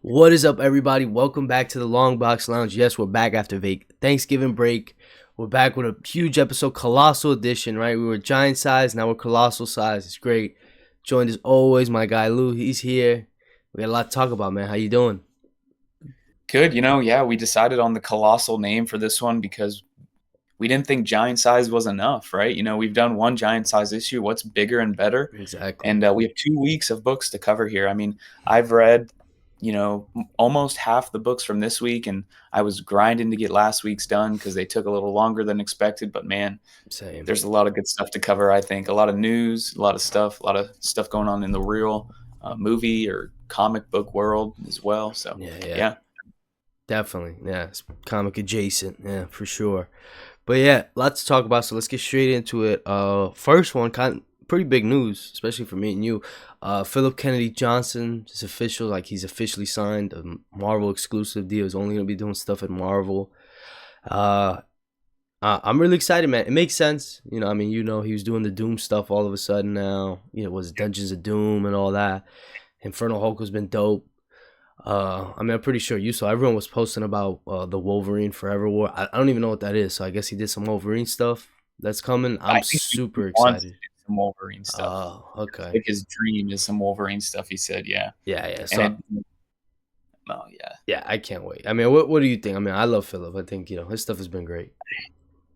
What is up, everybody? Welcome back to the Longbox Lounge. Yes, we're back after Thanksgiving break. We're back with a huge episode, Colossal edition, right? We were giant size, now we're colossal size. It's great. Joined as always, my guy Lou. He's here. We got a lot to talk about, man. How you doing? Good, yeah, we decided on the Colossal name for this one because we didn't think giant size was enough, right? We've done one giant size issue. What's bigger and better? Exactly. And we have 2 weeks of books to cover here. I mean, I've read, almost half the books from this week, and I was grinding to get last week's done because they took a little longer than expected. But man, Same. there's a lot of good stuff to cover, I think. A lot of news, a lot of stuff going on in the real movie or comic book world as well. So, Yeah. yeah. Definitely. Yeah, it's comic adjacent. Yeah, for sure. But yeah, lots to talk about. So let's get straight into it. First one, kind of pretty big news, especially for me and you. Philip Kennedy Johnson is official. Like he's officially signed a Marvel exclusive deal. He's only gonna be doing stuff at Marvel. Uh, I'm really excited, man. It makes sense. He was doing the Doom stuff all of a sudden now. It was Dungeons of Doom and all that. Infernal Hulk has been dope. I'm pretty sure you saw everyone was posting about the Wolverine Forever War. I don't even know what that is, so I guess he did some Wolverine stuff that's coming. I'm I think he super wants to excited. do some Wolverine stuff. Oh, That's okay. like his dream is some Wolverine stuff, he said, yeah. Yeah. And So oh, yeah. yeah, I can't wait. What do you think? I love Philip. I think his stuff has been great.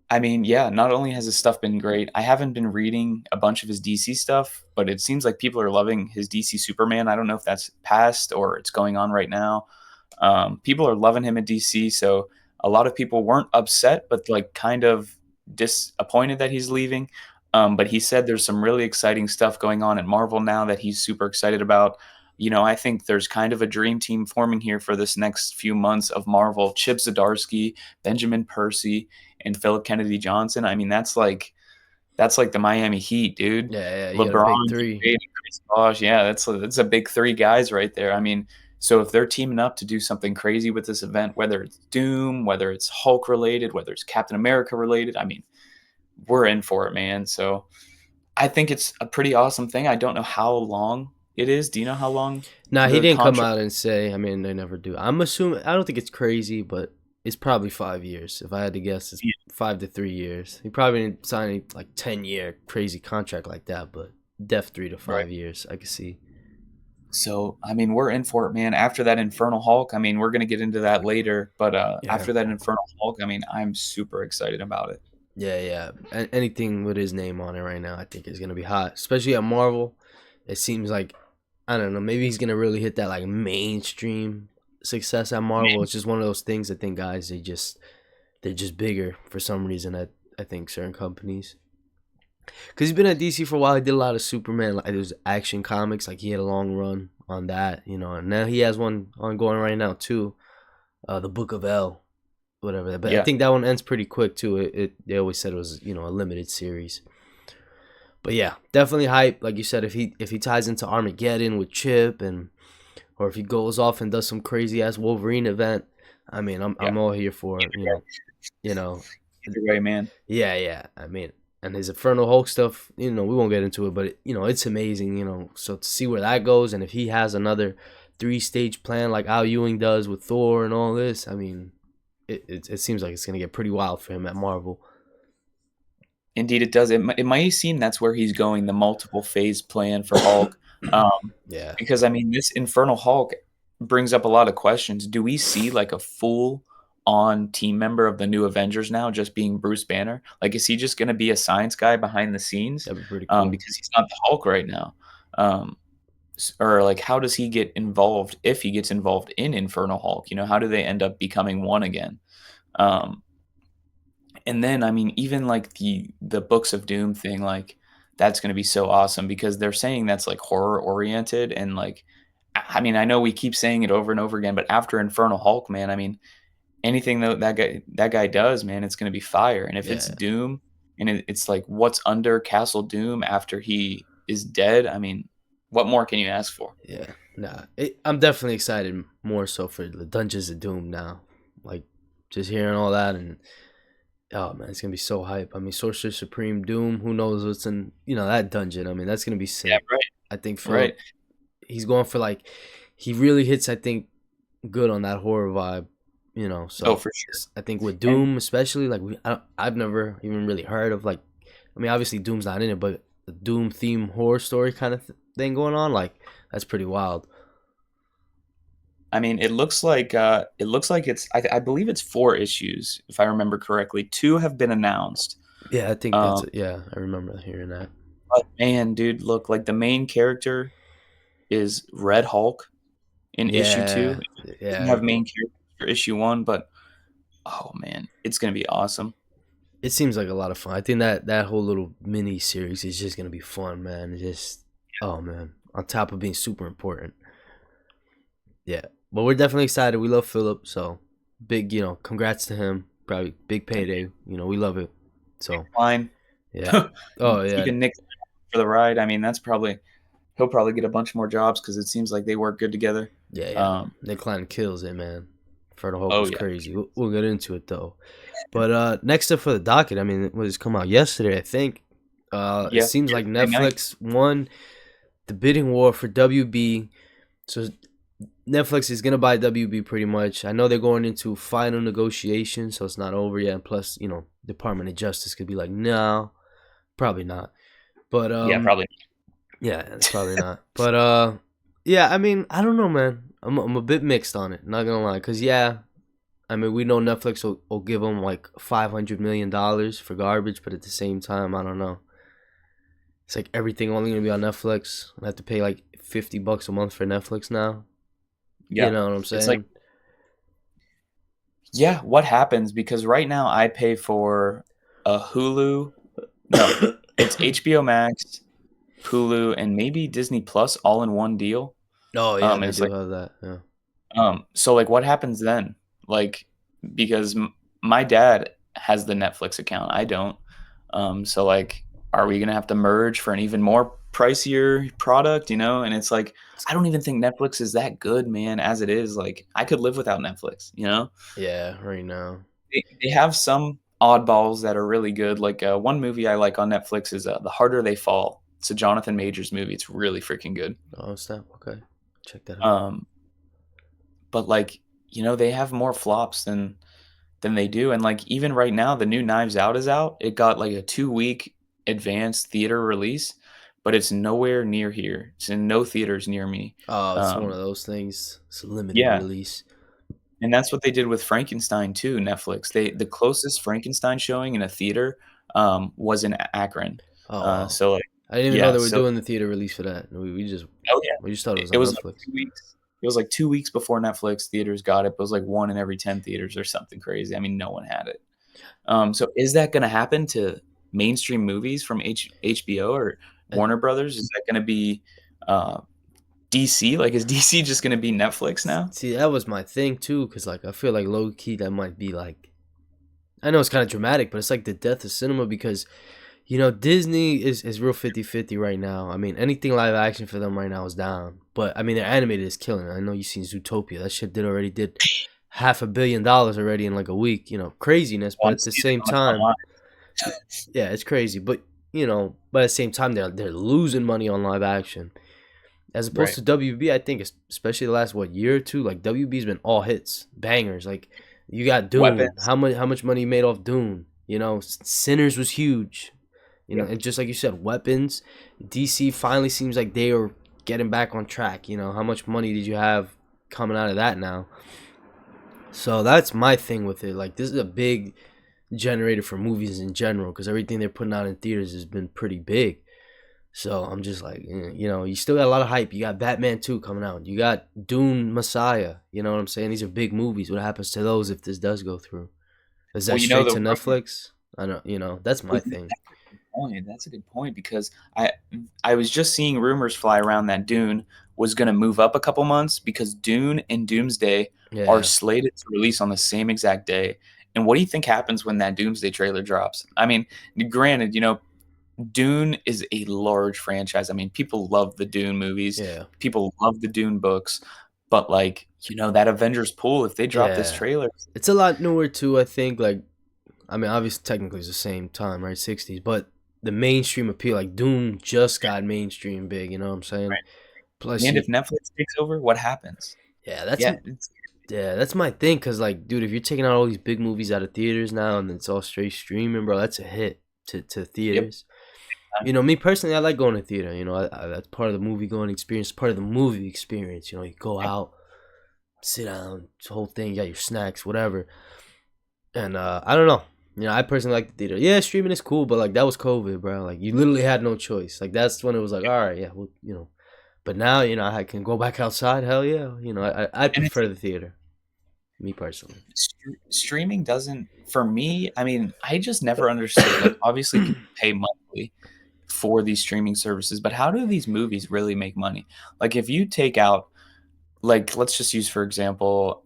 I mean, yeah, not only has his stuff been great, I haven't been reading a bunch of his DC stuff, but it seems like people are loving his DC Superman. I don't know if that's past or it's going on right now. People are loving him at DC, so a lot of people weren't upset, but like kind of disappointed that he's leaving. But he said there's some really exciting stuff going on at Marvel now that he's super excited about. I think there's kind of a dream team forming here for this next few months of Marvel. Chip Zdarsky, Benjamin Percy, and Philip Kennedy Johnson. I mean, that's like the Miami Heat, dude. Yeah. You got a LeBron, big Wade, three. and Chris Bosh. Yeah, that's a big three guys right there. I mean, so if they're teaming up to do something crazy with this event, whether it's Doom, whether it's Hulk related, whether it's Captain America related, I mean, we're in for it, man. So I think it's a pretty awesome thing. I don't know how long it is. Do you know how long Nah, he the didn't come contract? out and say. They never do. I'm assuming. I don't think it's crazy, but it's probably 5 years. If I had to guess, it's 5 to 3 years. He probably didn't sign a 10-year crazy contract like that, but def 3 to 5 years. I could see. So, I mean, we're in for it, man. After that Infernal Hulk, I mean, we're gonna get into that later, but Yeah. after that Infernal Hulk, I mean, I'm super excited about it. Yeah. Anything with his name on it right now, I think is gonna be hot, especially at Marvel. It seems like I don't know. Maybe he's gonna really hit that mainstream success at Marvel. It's just one of those things. I think guys, they're just bigger for some reason at I think certain companies. Cause he's been at DC for a while. He did a lot of Superman, like those action comics. Like he had a long run on that, and now he has one ongoing right now too. The Book of L, whatever. But I Yeah, think that one ends pretty quick too. They always said it was a limited series. But yeah, definitely hype. Like you said, if he ties into Armageddon with Chip or if he goes off and does some crazy ass Wolverine event, yeah. I'm all here for it. Either way, You know, either way, man. yeah. And his Infernal Hulk stuff, we won't get into it, but it's amazing. So to see where that goes, and if he has another 3-stage plan like Al Ewing does with Thor and all this, it seems like it's gonna get pretty wild for him at Marvel. Indeed, it does. It might seem that's where he's going, the multiple phase plan for Hulk. Um, Yeah, because I mean, this Infernal Hulk brings up a lot of questions. Do we see like a full on team member of the new Avengers now just being Bruce Banner? Like, is he just going to be a science guy behind the scenes? that'd be pretty cool. Because he's not the Hulk right now. Um, or like, how does he get involved if he gets involved in Infernal Hulk? How do they end up becoming one again? Um, and then, I mean, even like the Books of Doom thing, like that's going to be so awesome because they're saying that's like horror oriented and like I mean, I know we keep saying it over and over again, but after Infernal Hulk, man, I mean, anything that guy does, man, it's going to be fire. And if it's Yeah, Doom and it's like what's under Castle Doom after he is dead, I mean, what more can you ask for? yeah. Nah, I'm definitely excited more so for the Dungeons of Doom now. Like just hearing all that and oh man, it's gonna be so hype. Sorcerer Supreme Doom. Who knows what's in that dungeon? That's gonna be Yeah, sick. right, I think Philip right. he's going for he really hits. I think good on that horror vibe, you know. Oh, So for sure. I think with And Doom, especially like I've never even really heard of like, I mean, obviously Doom's not in it, but the Doom theme horror story kind of thing going on, like that's pretty wild. I mean, it looks like I believe it's 4 issues, if I remember correctly. 2 have been announced. Yeah, I think Um, yeah, I remember hearing that. but man, dude, look, like the main character is Red Hulk in issue 2. Yeah, It doesn't yeah. have main character for issue 1, but oh man, it's gonna be awesome. It seems like a lot of fun. I think that whole little mini series is just gonna be fun, man. It's just, oh man, on top of being super important. Yeah, but we're definitely excited. We love Philip, so big, you know, congrats to him. Probably big payday. You know, we love it. So Fine. yeah. Oh yeah, Keeping Nick for the ride. I mean, that's probably he'll probably get a bunch more jobs because it seems like they work good together. yeah, yeah. Um, Nick Klein kills it, man. Fertile Hope oh was yeah, crazy. We'll get into it though. But next up for the docket, I mean, it was come out yesterday, I think. It yeah. seems like Yesterday night. Netflix won the bidding war for WB. So Netflix is gonna buy WB pretty much. I know they're going into final negotiations, so it's not over yet. And plus, you know, Department of Justice could be like, no, probably not. But Yeah, probably. yeah, it's probably not. But yeah, I mean, I don't know, man. I'm a bit mixed on it. Not gonna lie, cause yeah, I mean, we know Netflix will give them like $500 million for garbage, but at the same time, I don't know. It's like everything only gonna be on Netflix. I have to pay like $50 a month for Netflix now. You Yeah, know what I'm it's like saying? yeah. What happens? Because right now I pay for a Hulu. No, it's HBO Max, Hulu, and maybe Disney Plus all in one deal. Oh yeah, And they it's do like have that. Yeah. so like what happens then? Like because my dad has the Netflix account, I don't. So like, are we gonna have to merge for an even more pricier product? You know, and it's like I don't even think Netflix is that good, man. As it is, like I could live without Netflix. You know, Yeah, right now. they have some oddballs that are really good. Like one movie I like on Netflix is The Harder They Fall. It's a Jonathan Majors movie. It's really freaking good. Oh snap. Okay, check that out. Um, but like you know, they have more flops than they do. And like even right now, the new Knives Out is out. It got like a 2 week advanced theater release, but it's nowhere near here. It's in no theaters near me. Oh, it's one of Um, those things. It's a limited yeah, release. and that's what they did with Frankenstein too. Netflix. The closest Frankenstein showing in a theater was in Akron. Oh wow. So like I didn't even know yeah, they were so doing the theater release for that. oh yeah, We just thought it was it on was like Netflix. 2 weeks. It was like 2 weeks before Netflix theaters got it. But it was like 1 in every 10 theaters or something crazy. I mean, no one had it. So is that gonna happen to mainstream movies from HBO or And Warner Brothers? Is that gonna be, uh, DC? Like, is DC just gonna be Netflix now? see, that was my thing too, cause like I feel like low key that might be like, I know it's kind of dramatic, but it's like the death of cinema because you know Disney is real 50-50 right now. I mean anything live action for them right now is down, but I mean their animated is killing it. I know you've seen Zootopia. That shit did $500 million already in like a week. You know, craziness. Well, But I'm at the seeing it same on the front time, line. yeah, it's crazy. But you know, but at the same time, they're losing money on live action as opposed Right. to WB. I think especially the last what year or two, like WB's been all hits, bangers. Like you got Dune. Weapons. How much money you made off Dune? You know, Sinners was huge. You know, Yeah. and just like you said, weapons. DC finally seems like they are getting back on track. You know, how much money did you have coming out of that now? So that's my thing with it. Like this is a big generator for movies in general because everything they're putting out in theaters has been pretty big. So I'm just like, you know, you still got a lot of hype. You got Batman 2 coming out. You got Dune Messiah. You know what I'm saying? These are big movies. What happens to those if this does go through? Is that Well, you know, straight the to rumor Netflix? I don't, you know, that's my thing. point. That's a good point because I was just seeing rumors fly around that Dune was gonna move up a couple months because Dune and Doomsday are Yeah. slated to release on the same exact day. And what do you think happens when that Doomsday trailer drops? I mean, granted, you know, Dune is a large franchise. I mean, people love the Dune movies, Yeah. people love the Dune books, but like, you know, that Avengers pool, if they drop this Yeah. trailer, It's a lot newer too, I think. Like, I mean, obviously, technically it's the same time, right? 60s. But the mainstream appeal, like, Dune just got mainstream big, you know what I'm saying? right? Plus, And if Netflix takes over, what happens? yeah, that's Yeah, Yeah, that's my thing. Cause like, dude, if you're taking out all these big movies out of theaters now and it's all straight streaming, bro, that's a hit to Yep. theaters. You know, me personally, I like going to theater. You know, that's part of the movie going experience, part of the movie experience. You know, you go Yep. out, sit down, the whole thing, you got your snacks, whatever. And I don't know. You know, I personally like the theater. Yeah, streaming is cool, but like that was COVID, bro. Like you literally had no choice. Like that's when it was like, all right, yeah, well, you know. But now, you know, I can go back outside. Hell yeah. You know, I And it's prefer the theater. Me personally. streaming doesn't, for me, I mean, I just never understood. Like, obviously, people pay monthly for these streaming services, but how do these movies really make money? Like, if you take out, like, let's just use, for example,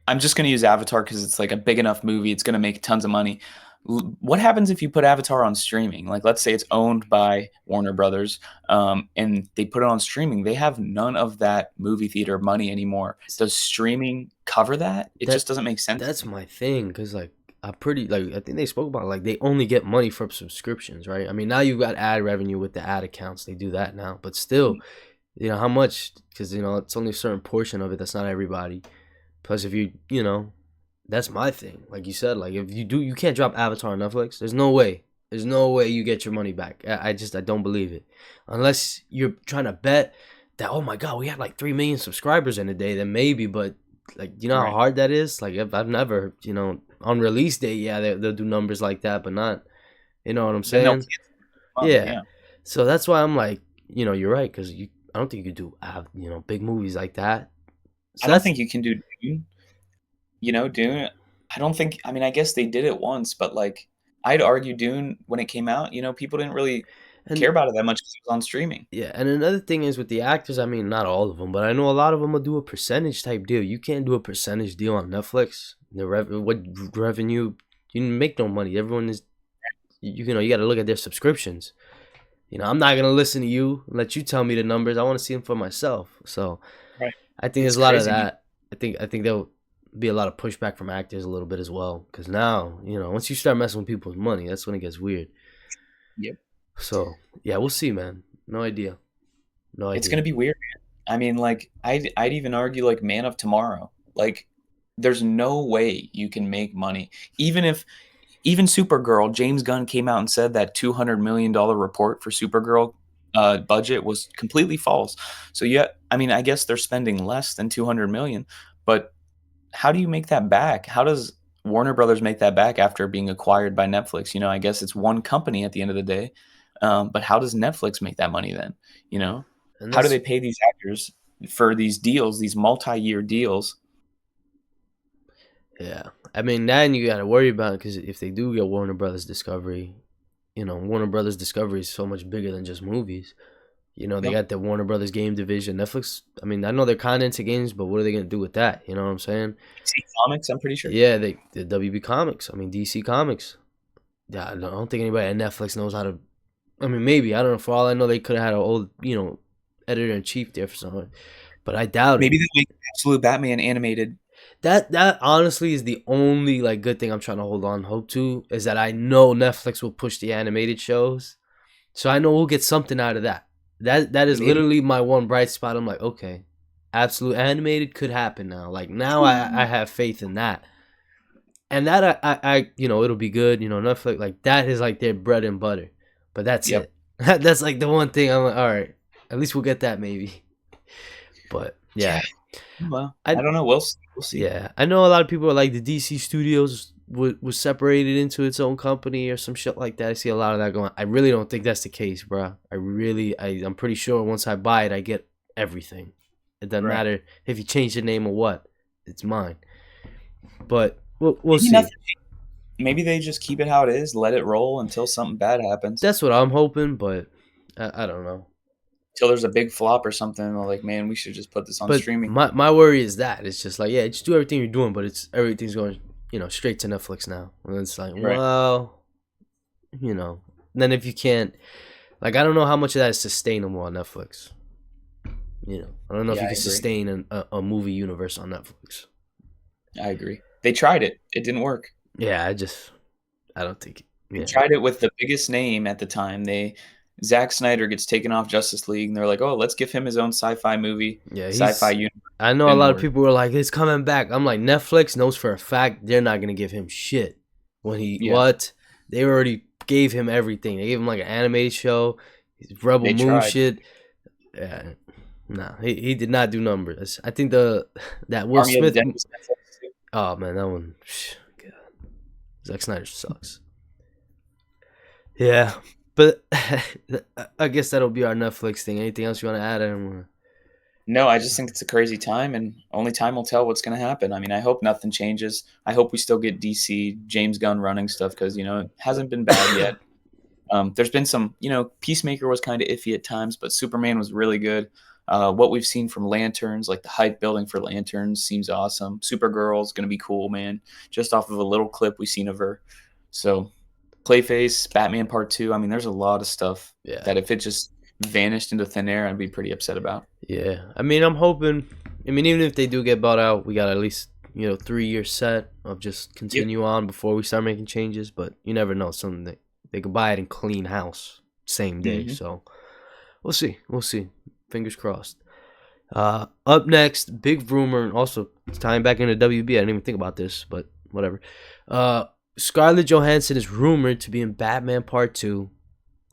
I'm just going to use Avatar because it's like a big enough movie. It's going to make tons of money. What happens if you put Avatar on streaming? Like, let's say it's owned by Warner Brothers, and they put it on streaming. They have none of that movie theater money anymore. Does streaming cover that? It That just doesn't make sense to that's me. my thing, because like I'm pretty like I think they spoke about like they only get money from subscriptions, right? I mean, now you got ad revenue with the ad accounts. They do that now, but still, you know how much? Because you know it's only a certain portion of it. That's not everybody. Plus, if you know, that's my thing. Like you said, like if you do, you can't drop Avatar on Netflix. There's no way. There's no way you get your money back. I don't believe it, unless you're trying to bet that oh my god we had like 3 million subscribers in a day. Then maybe, but like you know how Right. hard that is. Like I've never you know on release day, yeah they'll do numbers like that, but not you know what I'm Then they'll saying? cancel the month. Yeah. Yeah. So that's why I'm like you know you're right because you I don't think you could do you know big movies like that. I So don't that's think you can do Dune. You know, Dune, I don't think, I mean, I guess they did it once, but like, I'd argue Dune when it came out, people didn't really care and about it that much because it was on streaming. yeah, and another thing is with the actors. I mean, not all of them, but I know a lot of them will do a percentage type deal. You can't do a percentage deal on Netflix. What revenue? You make no money. Everyone is you know you got to look at their subscriptions. You know, I'm not gonna listen to you and let you tell me the numbers. I want to see them for myself. So Right. I think It's there's a lot of crazy, man. that. I think there'll be a lot of pushback from actors a little bit as well. Because now you know once you start messing with people's money, that's when it gets weird. Yep. So yeah, we'll see, man. No idea. No It's gonna idea. be weird, man. I mean, like, I'd even argue like Man of Tomorrow. Like, there's no way you can make money. Even if even Supergirl, James Gunn came out and said that $200 million report for Supergirl budget was completely false. So yeah, I mean, I guess they're spending less than 200 million, but how do you make that back? How does Warner Brothers make that back after being acquired by Netflix? I guess it's one company at the end of the day. But how does Netflix make that money then? You know, And how do that's they pay these actors for these deals, these multi-year deals? yeah. I mean, then you got to worry about it because if they do get Warner Brothers Discovery, you know, Warner Brothers Discovery is so much bigger than just movies. You know, they Yep. got the Warner Brothers game division. Netflix, I mean, I know they're kind of into games, but what are they going to do with that? You know what I'm saying? DC Comics, I'm pretty sure. Yeah, the WB Comics. I mean, DC Comics. Yeah, I don't think anybody at Netflix knows how to. I mean, maybe. I don't know. For all I know, they could have had an old, you know, editor in chief there for something. But I doubt it. Maybe they'll make Absolute Batman animated. That honestly is the only like good thing I'm trying to hold on hope to is that I know Netflix will push the animated shows, so I know we'll get something out of that. That is Maybe. literally my one bright spot. I'm like, okay, absolute animated could happen now. Like now, I have faith in that, and that I you know it'll be good. You know Netflix like that is like their bread and butter, but that's Yep. it. That's like the one thing I'm like, all right, at least we'll get that maybe. But Yeah. yeah, Well, I I don't know. We'll see. We'll see. Yeah, I know a lot of people are like the DC Studios was separated into its own company or some shit like that. I see a lot of that going. I really don't think that's the case, bro. I'm pretty sure once I buy it, I get everything. It doesn't Right. matter if you change the name or what. It's mine. But we'll Maybe see. nothing. Maybe they just keep it how it is, let it roll until something bad happens. That's what I'm hoping, but I don't know. Till there's a big flop or something. They're like, man, we should just put this on But streaming. my worry is that it's just like yeah, just do everything you're doing, but it's everything's going straight to Netflix now, and it's like Right. well, you know, then if you can't like I don't know how much of that is sustainable on Netflix. You know, I don't know if Yeah, you I can agree. sustain a movie universe on Netflix. I agree. They tried it. It didn't work. Yeah, I don't think. They Yeah, tried it with the biggest name at the time. Zack Snyder gets taken off Justice League, and they're like, "Oh, let's give him his own sci-fi movie, Yeah, sci-fi he's. universe." I know a Didn't lot of work. people were like, "It's coming back." I'm like, Netflix knows for a fact they're not gonna give him shit. When he Yeah, what? They already gave him everything. They gave him like an animated show, Rebel they Moon tried. shit. Yeah, no, he did not do numbers. I think that Will Army of the Smith. Dead was Netflix too. Oh man, that one. God, Zack Snyder sucks. Yeah, but I guess that'll be our Netflix thing. Anything else you want to add? I don't wanna- No, I just think it's a crazy time, and only time will tell what's going to happen. I mean, I hope nothing changes. I hope we still get DC James Gunn running stuff because it hasn't been bad yet. There's been some, Peacemaker was kind of iffy at times, but Superman was really good. What we've seen from Lanterns, like the hype building for Lanterns, seems awesome. Supergirl's going to be cool, man. Just off of a little clip we've seen of her. So, Clayface, Batman Part 2. I mean, there's a lot of stuff Yeah, that if it just vanished into thin air, I'd be pretty upset about. yeah. I mean, I'm hoping. I mean, even if they do get bought out, we got at least 3 year set of just Yep. continue on before we start making changes. But you never know. Something they could buy it and clean house same day. Hmm. So we'll see. We'll see. Fingers crossed. Up next, big rumor, and also tying back into WB. I didn't even think about this, but whatever. Scarlett Johansson is rumored to be in Batman Part 2.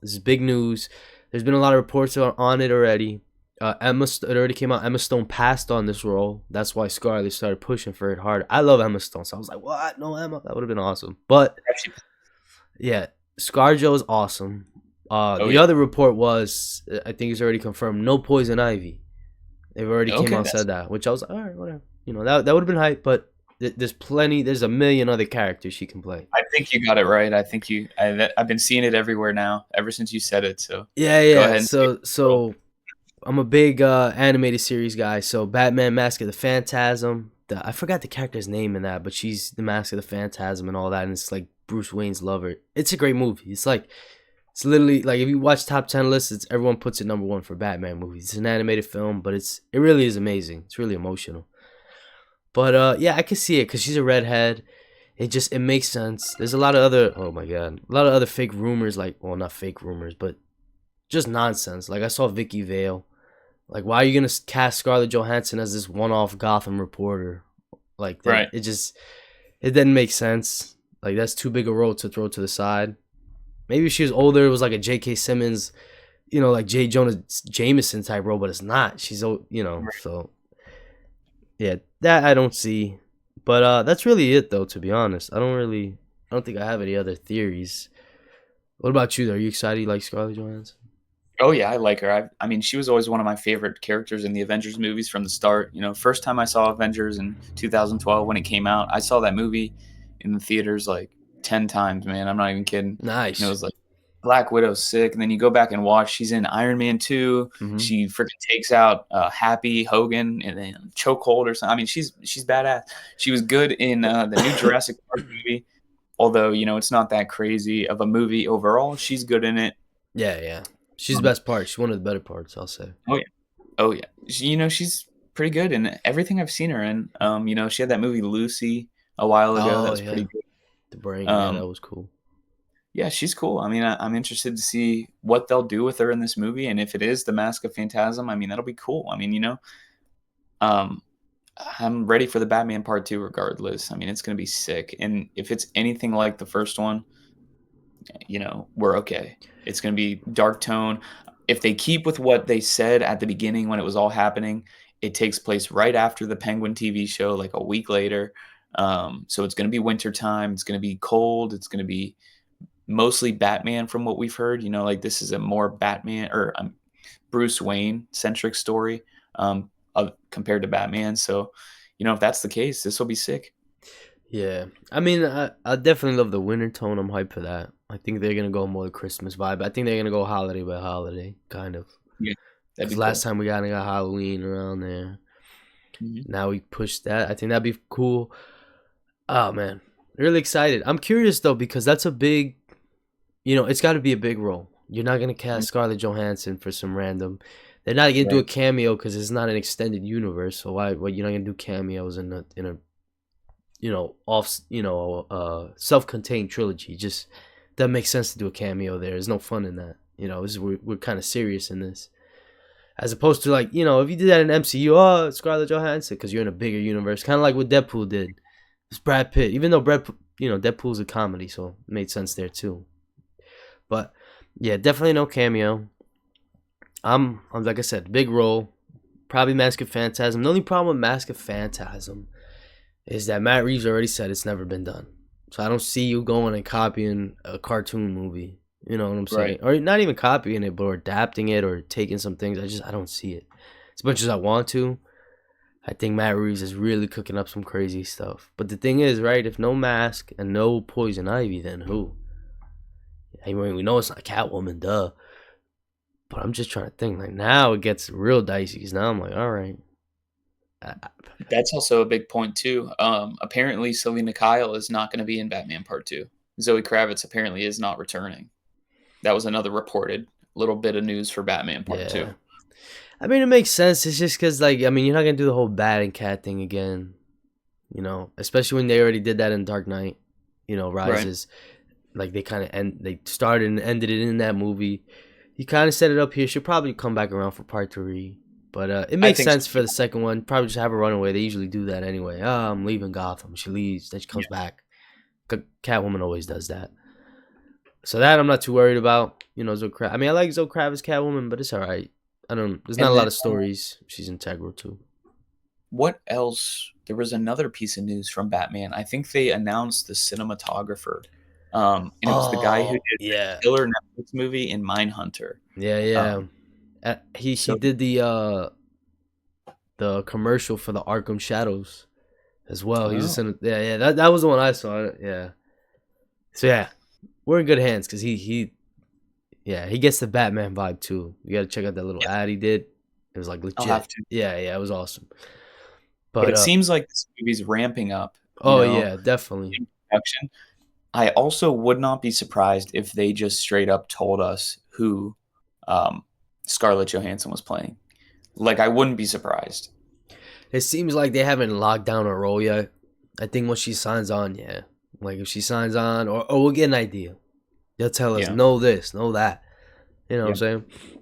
This is big news. There's been a lot of reports on it already. It already came out. Emma Stone passed on this role. That's why Scarlett started pushing for it hard. I love Emma Stone, so I was like, "What? No Emma? That would have been awesome." But Actually, yeah, ScarJo is awesome. oh, The yeah. other report was, I think it's already confirmed, no Poison Ivy. They've already came out Okay, and that's said that, which I was like, all right, whatever. That would have been hype, but there's plenty. There's a million other characters she can play. I think you got it right. I think I've been seeing it everywhere now, ever since you said it. So Yeah, go yeah. ahead and say it. I'm a big animated series guy. So Batman Mask of the Phantasm. I forgot the character's name in that, but she's the Mask of the Phantasm and all that, and it's like Bruce Wayne's lover. It's a great movie. It's literally like if you watch top 10 lists, everyone puts it number one for Batman movies. It's an animated film, but it really is amazing. It's really emotional. But yeah, I can see it because she's a redhead. It makes sense. There's a lot of other oh my god, a lot of other fake rumors, like, well, not fake rumors, but just nonsense. Like I saw Vicky Vale. Like, why are you gonna cast Scarlett Johansson as this one-off Gotham reporter? Like that, Right. it didn't make sense. Like that's too big a role to throw to the side. Maybe if she was older, it was like a J.K. Simmons, like J. Jonah Jameson type role, but it's not. She's so yeah, that I don't see. But that's really it though, to be honest. I don't think I have any other theories. What about you? Are you excited you like Scarlett Johansson? Oh yeah, I like her. I mean, she was always one of my favorite characters in the Avengers movies from the start. First time I saw Avengers in 2012 when it came out, I saw that movie in the theaters like 10 times. Man, I'm not even kidding. And it Nice. was like Black Widow's sick, and then you go back and watch. She's in Iron Man 2. Mm-hmm. She freaking takes out Happy Hogan and then Chokehold or something. I mean, she's badass. She was good in the new Jurassic Park movie, although it's not that crazy of a movie overall. She's good in it. Yeah, yeah. She's the Um, best part. She's one of the better parts, I'll say. oh yeah, oh yeah. She's pretty good in everything I've seen her in. She had that movie Lucy a while ago. That Oh was pretty yeah, good. the brain. Yeah, Um, that was cool. yeah, she's cool. I mean, I'm interested to see what they'll do with her in this movie, and if it is the Mask of Phantasm, I mean, that'll be cool. I mean, um, I'm ready for the Batman Part 2 regardless. I mean, it's gonna be sick, and if it's anything like the first one, we're okay. It's going to be dark tone. If they keep with what they said at the beginning when it was all happening, it takes place right after the Penguin TV show, like a week later. So it's going to be winter time. It's going to be cold. It's going to be mostly Batman from what we've heard. Like this is a more Batman or Bruce Wayne centric story compared to Batman. So, if that's the case, this will be sick. Yeah, I mean, I definitely love the winter tone. I'm hyped for that. I think they're gonna go more the Christmas vibe. I think they're gonna go holiday by holiday, kind of. Yeah, that'd Because be last cool. time we got Halloween around there. Mhm. Now we pushed that. I think that'd be cool. Oh man, really excited. I'm curious though because that's a big. It's got to be a big role. You're not gonna Mhm. cast Scarlett Johansson for some random. They're not gonna do a Right. cameo because it's not an extended universe. So why? You're not gonna do cameos in a self-contained trilogy. Just that makes sense to do a cameo there. There's no fun in that. We're kind of serious in this, as opposed to like if you did that in MCU, oh Scarlett Johansson, because you're in a bigger universe, kind of like what Deadpool did. It's Brad Pitt, even though Deadpool's a comedy, so it made sense there too. But yeah, definitely no cameo. I'm like I said, big role, probably Mask of Phantasm. The only problem with Mask of Phantasm is that Matt Reeves already said it's never been done. So I don't see you going and copying a cartoon movie. You know what I'm saying? Right. Or not even copying it, but adapting it or taking some things. I don't see it. As much as I want to, I think Matt Reeves is really cooking up some crazy stuff. But the thing is, right, if no Mask and no Poison Ivy, then who? I mean, we know it's not Catwoman, duh. But I'm just trying to think. Like, now it gets real dicey. Because now I'm like, all right. That's also a big point too. Apparently, Selena Kyle is not going to be in Batman Part Two. Zoe Kravitz apparently is not returning. That was another reported little bit of news for Batman Part Yeah. Two. I mean, it makes sense. It's just because, like, I mean, you're not going to do the whole Bat and Cat thing again. Especially when they already did that in Dark Knight, Right. Rises. Like, they started and ended it in that movie. You kind of set it up here. She'll probably come back around for part 3. But it I makes think so sense for too. the second one. Probably just have her run away. They usually do that anyway. Oh, I'm leaving Gotham. She leaves. Then she comes Yeah. back. Catwoman always does that. So that I'm not too worried about. Zoe Kravitz. I mean, I like Zoe Kravitz Catwoman, but it's all right. There's not a And then lot of stories. She's integral too. what else? There was another piece of news from Batman. I think they announced the cinematographer, and it was the guy who Oh, did the yeah. killer Netflix movie in Mindhunter. Yeah, yeah. Um, He so did the commercial for the Arkham Shadows as well. He's oh, just in yeah, yeah. That was the one I saw. Yeah. So yeah, we're in good hands because he gets the Batman vibe too. You got to check out that little yeah, ad he did. It was like I'll have legit. to. Yeah, yeah, it was awesome. But But it seems like this movie's ramping up, oh yeah, definitely. in production. I also would not be surprised if they just straight up told us who um, Scarlett Johansson was playing. Like, I wouldn't be surprised. It seems like they haven't locked down a role yet. I think when she signs on, yeah. Like if she signs on, or we'll get an idea. They'll tell us, Yeah, know this, know that. You know what I'm yeah. saying?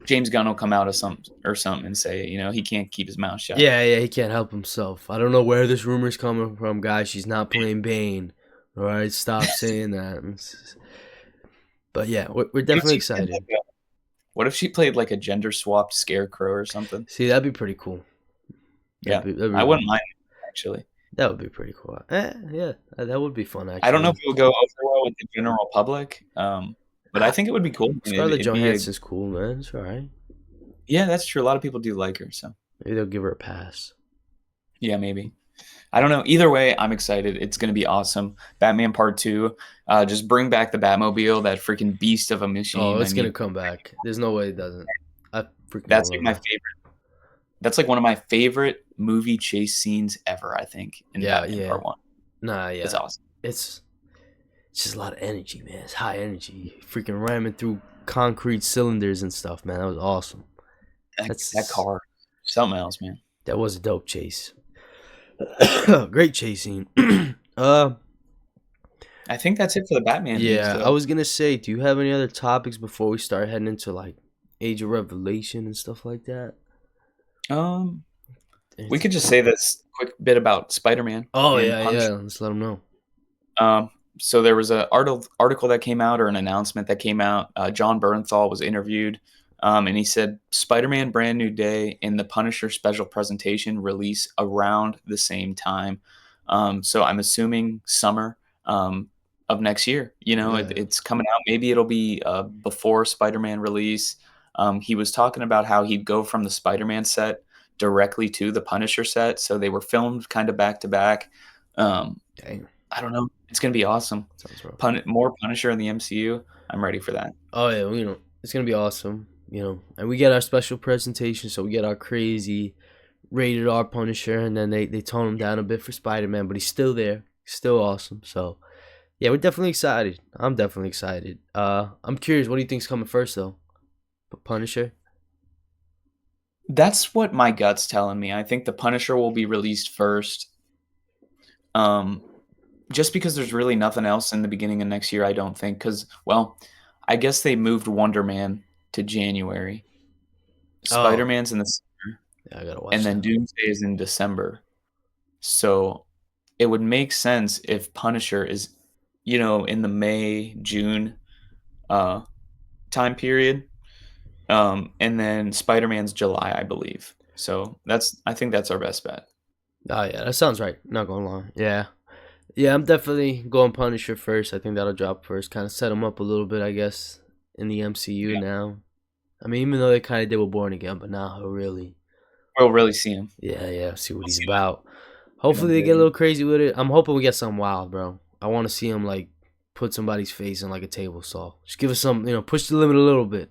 James Gunn will come out of something and say, he can't keep his mouth shut. Yeah, yeah, he can't help himself. I don't know where this rumor's coming from, guys. She's not playing Bane. All right, stop saying that. But yeah, we're What if definitely she played excited. what if she played like a gender swapped scarecrow or something? See, that'd be pretty cool. Yeah, That'd be I really, wouldn't mind actually. that would be pretty cool. Yeah, that would be fun I don't know if actually. it would go over well with the general public, but I Ah, think it would be cool. Scarlett It'd be a Johansson's cool, man. It's all right. yeah, that's true. A lot of people do like her, so Maybe they'll give her a pass. yeah, maybe. I don't know. Either way, I'm excited. It's going to be awesome. Batman Part 2. Just bring back the Batmobile, that freaking beast of a Oh, machine. I it's gonna mean, come back. There's no way it doesn't. I freaking that's love like my her. favorite. That's like one of my favorite movie chase scenes ever, I think, in Yeah, Batman yeah. Part 1. Nah, It's yeah. awesome. It's it's just a lot of energy, man. It's high energy. Freaking ramming through concrete cylinders and stuff, man. That was awesome. That That's car, something else, man. that was a dope chase. Great chase scene. uh, I think that's it for the Batman news, yeah. I though. was gonna say, do you have any other topics before we start heading into like Age of Revelation and stuff like that? Um, we Anything? could just say this quick bit about Spider-Man Oh and yeah, yeah. Punisher. Let's let them know. So there was a article that came out or an announcement that came out. John Bernthal was interviewed, and he said Spider-Man: Brand New Day and the Punisher special presentation release around the same time. So I'm assuming summer of next year. Yeah, It's coming out. Maybe it'll be before Spider-Man release. He was talking about how he'd go from the Spider-Man set directly to the Punisher set, so they were filmed kind of back to back. Um, dang, I don't know. It's gonna be awesome. sounds rough. More Punisher in the MCU. I'm ready for that. Oh yeah, it's gonna be awesome. And we get our special presentation, so we get our crazy rated R Punisher, and then they tone him down a bit for Spider Man, but he's still there, still awesome. So yeah, we're definitely excited. I'm definitely excited. I'm curious, what do you think's coming first though? Punisher? That's what my gut's telling me. I think the Punisher will be released first. Um, just because there's really nothing else in the beginning of next year, I don't think. Because, well, I guess they moved Wonder Man to January. Spider Oh, Man's in the summer, yeah, I gotta and watch then that. Doomsday is in December. So it would make sense if Punisher is, in the May June uh, time period, and then Spider Man's July, I believe. So I think that's our best bet. Oh yeah, that sounds right. Not gonna lie. Yeah, yeah, I'm definitely going Punisher first. I think that'll drop first. Kind of set him up a little bit, I guess, in the MCU Yeah, now. I mean, even though they kind of did with Born Again, but now he'll really, we'll really see him. yeah, yeah, see what We'll he's see about. him Hopefully in they get a Vision. little crazy with it. I'm hoping we get something wild, bro. I want to see him like put somebody's face in like a table saw. Just give us some, push the limit a little bit.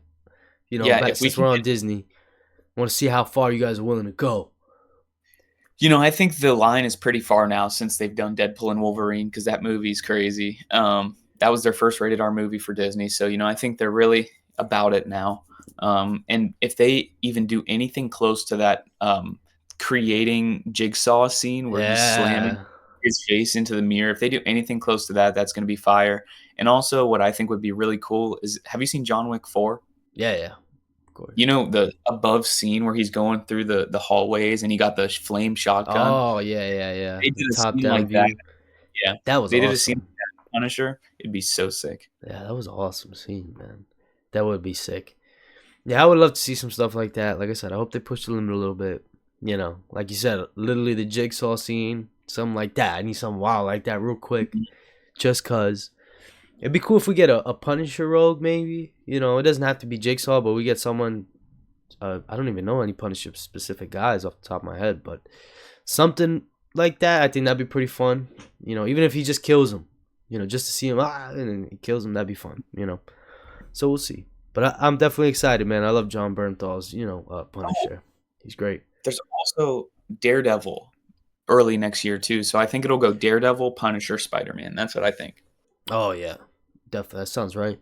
Yeah, if we Since can we're on Disney, I want to see how far you guys are willing to go. I think the line is pretty far now since they've done Deadpool and Wolverine because that movie's crazy. That was their first rated R movie for Disney, so I think they're really about it now. And if they even do anything close to that, creating Jigsaw scene where he's slamming Yeah, his face into the mirror, if they do anything close to that, that's going to be fire. And also, what I think would be really cool is, have you seen John Wick 4? yeah, yeah, of course. The above scene where he's going through the hallways and he got the flame shotgun. Oh yeah, yeah, yeah. They The did a top scene down like that. view. Yeah. That was They did a scene awesome. like that with Punisher. It'd be so sick. Yeah, that was an awesome scene, man. That would be sick. Yeah, I would love to see some stuff like that. Like I said, I hope they push the limit a little bit. Like you said, literally the jigsaw scene, something like that. I need something wild like that real quick. Mhm. Just cause it'd be cool if we get a Punisher rogue, maybe. It doesn't have to be Jigsaw, but we get someone. I don't even know any Punisher specific guys off the top of my head, but something like that, I think that'd be pretty fun. Even if he just kills him, just to see him, and then he kills him, that'd be fun. So we'll see. But I'm definitely excited, man. I love John Bernthal's, Oh, Punisher. He's great. there's also Daredevil early next year too. So I think it'll go Daredevil, Punisher, Spider-Man. That's what I think. Oh yeah, definitely. That sounds right.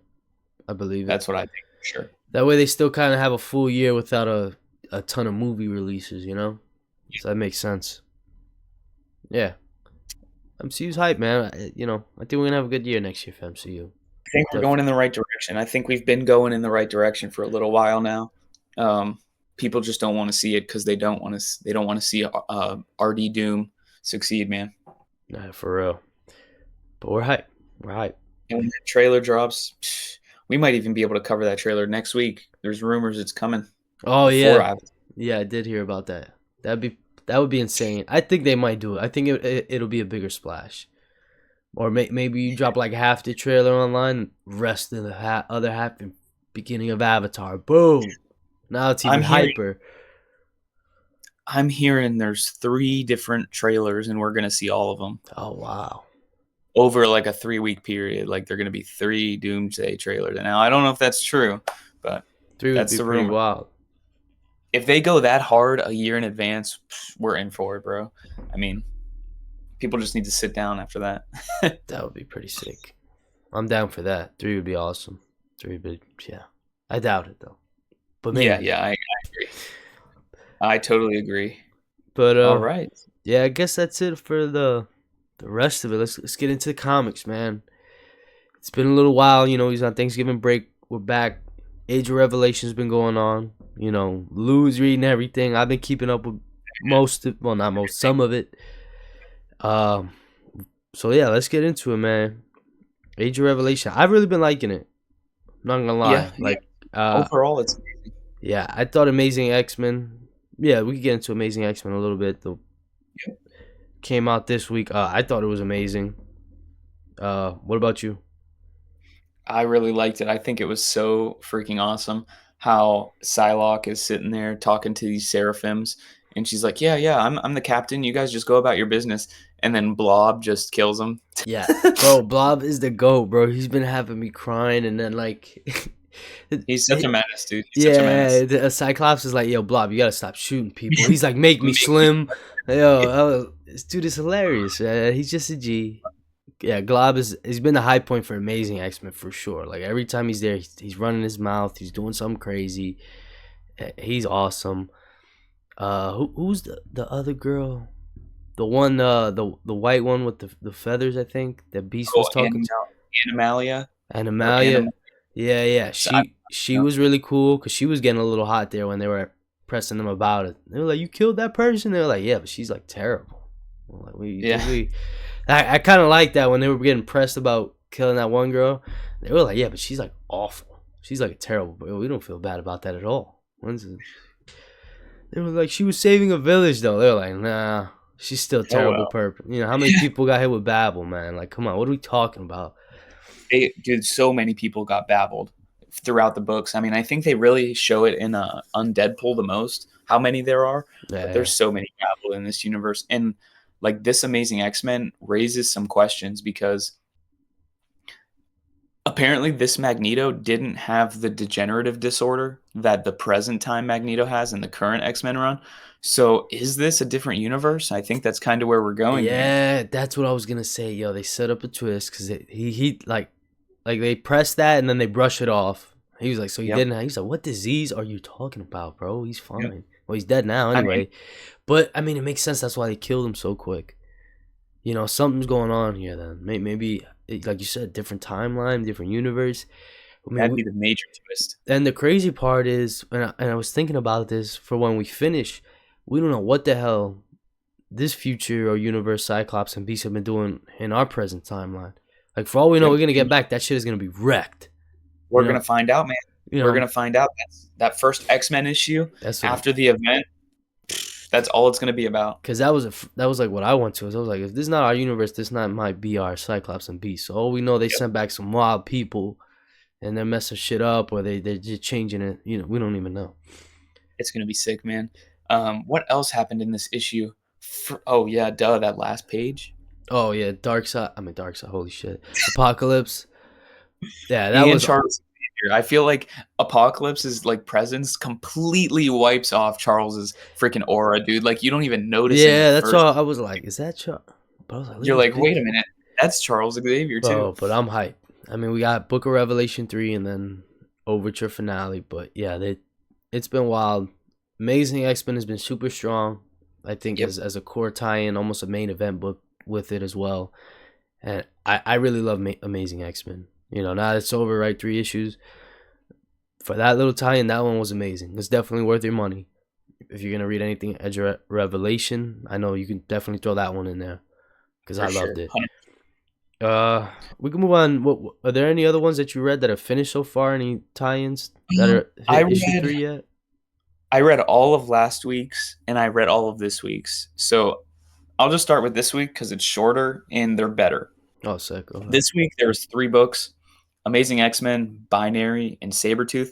I believe it. That's what I think for sure. That way they still kind of have a full year without a ton of movie releases. So that makes sense. Yeah, MCU's hype, man. I think we're gonna have a good year next year for MCU. I think we're going in Definitely. the right direction. I think we've been going in the right direction for a little while now. People just don't want to see it because they don't want to see RD Doom succeed, man. Nah, for real. But we're hype. We're hype. And when that trailer drops, we might even be able to cover that trailer next week. There's rumors it's coming Oh before yeah, I. yeah. I did hear about that. That would be insane. I think they might do it. I think it'll be a bigger splash. Or maybe you drop like half the trailer online, rest of the other half in beginning of Avatar. Boom. Now it's even I'm hearing hyper. I'm hearing there's 3 different trailers and we're gonna see all of them Oh wow. over like a 3-week period. Like they're gonna be 3 Doomsday trailers. Now I don't know if that's true, but 3 would that's be the pretty rumor. wild. If they go that hard a year in advance, we're in for it, bro. I mean, people just need to sit down after that. That would be pretty sick. I'm down for that. 3 would be awesome. 3 would be, yeah. I doubt it though. But Yeah, maybe. yeah, I agree. I totally agree. But All right. yeah, I guess that's it for the rest of it. Let's get into the comics, man. It's been a little while, he's on Thanksgiving break. We're back. Age of Revelation's been going on. Lou's reading everything. I've been keeping up with not most, some of it. Um, so yeah, let's get into it, man. Age of Revelation. I've really been liking it. Not gonna Yeah, lie. yeah. Uh, Overall, it's yeah, I thought Amazing X-Men. Yeah, we could get into Amazing X-Men a little bit. The came out this week. I thought it was amazing. What about you? I really liked it. I think it was so freaking awesome how Psylocke is sitting there talking to these seraphims, and she's like, "Yeah, yeah, I'm the captain. You guys just go about your business." And then Blob just kills him. Yeah, bro, Blob is the GOAT, bro. He's been having me crying, and then like, He's such a menace, dude. He's such a yeah, menace. Cyclops is like, yo, Blob, you gotta stop shooting people. He's like, make me slim. Yo, this dude is hilarious. He's just a G. Yeah, Glob he's been the high point for Amazing X-Men for sure. Like every time he's there, he's running his mouth, he's doing something crazy. He's awesome. Who's the other girl? The one, the white one with the feathers, I think that Beast Oh, was talking to. Animalia or Animalia. Anim. Yeah, yeah. So I, She you know, was really cool because she was getting a little hot there when they were pressing them about it. They were like, "You killed that person." They were like, "Yeah, but she's like terrible." I'm like, "What you think yeah, we?" I kind of like that when they were getting pressed about killing that one girl. They were like, "Yeah, but she's like awful. She's like terrible." But we don't feel bad about that at all. They were like, "She was saving a village, though." They were like, "Nah, she's still a oh terrible well. person." You know how many people got hit with Babel, man? Like, come on, what are we talking about? Dude, so many people got babbled throughout the books. I mean, I think they really show it in Undeadpool the most, how many there are, but Yeah, there's so many babbled in this universe. And like this Amazing X-Men raises some questions because apparently this Magneto didn't have the degenerative disorder that the present time Magneto has in the current X-Men run. So is this a different universe? I think that's kind of where we're going here. yeah, that's what I was gonna say. Yo, they set up a twist because he like they press that and then they brush it off. He was like, so he Yep. didn't. He's like, what disease are you talking about, bro? He's Yep. fine. Well, he's dead now I mean, anyway. But I mean, it makes sense. That's why they killed him so quick. You know, something's going on here. Then maybe like you said, different timeline, different universe. I mean, that'd be the major twist. and the crazy part is, and I was thinking about this for when we finish. We don't know what the hell this future or universe Cyclops and Beast have been doing in our present timeline. Like for all we know, Yep. we're gonna get back. That shit is gonna be wrecked. You We're know, gonna find out, man. you We're know. gonna find out. That first X-Men issue That's what. after the event. That's all it's gonna be about. Because that was like what I went to. I was like, if this is not our universe, this not might be our Cyclops and Beast. So all we know, they Yep. sent back some wild people, and they're messing shit up, or they're just changing it. You know, we don't even know. It's gonna be sick, man. What else happened in this issue? Oh yeah, duh. That last page. Oh yeah, Dark Side. I mean, Dark Side. Holy shit, Apocalypse. Yeah, that And was. Charles Xavier. I feel like Apocalypse's like presence completely wipes off Charles's freaking aura, dude. Like you don't even notice him at Yeah, that's first. all. I was like, is that Chuck? But I was like, look at You're his like, big. wait a minute, that's Charles Xavier too. Oh, but I'm hyped. I mean, we got Book of Revelation 3 and then Overture finale. But yeah, it's been wild. Amazing X Men has been super strong. I think Yep. as a core tie-in, almost a main event book with it as well. And I really love Amazing X Men. You know, now it's over, right? 3 issues. For that little tie-in, that one was amazing. It's definitely worth your money. If you're gonna read anything Edge of Revelation, I know you can definitely throw that one in there because I For loved sure. it. We can move on. What are there any other ones that you read that have finished so far? Any tie-ins that are I hit issue read 3 yet? I read all of last week's and I read all of this week's. So I'll just start with this week because it's shorter and they're better. Oh, sick. Go ahead. This week there was 3 books: Amazing X-Men, Binary, and Sabretooth.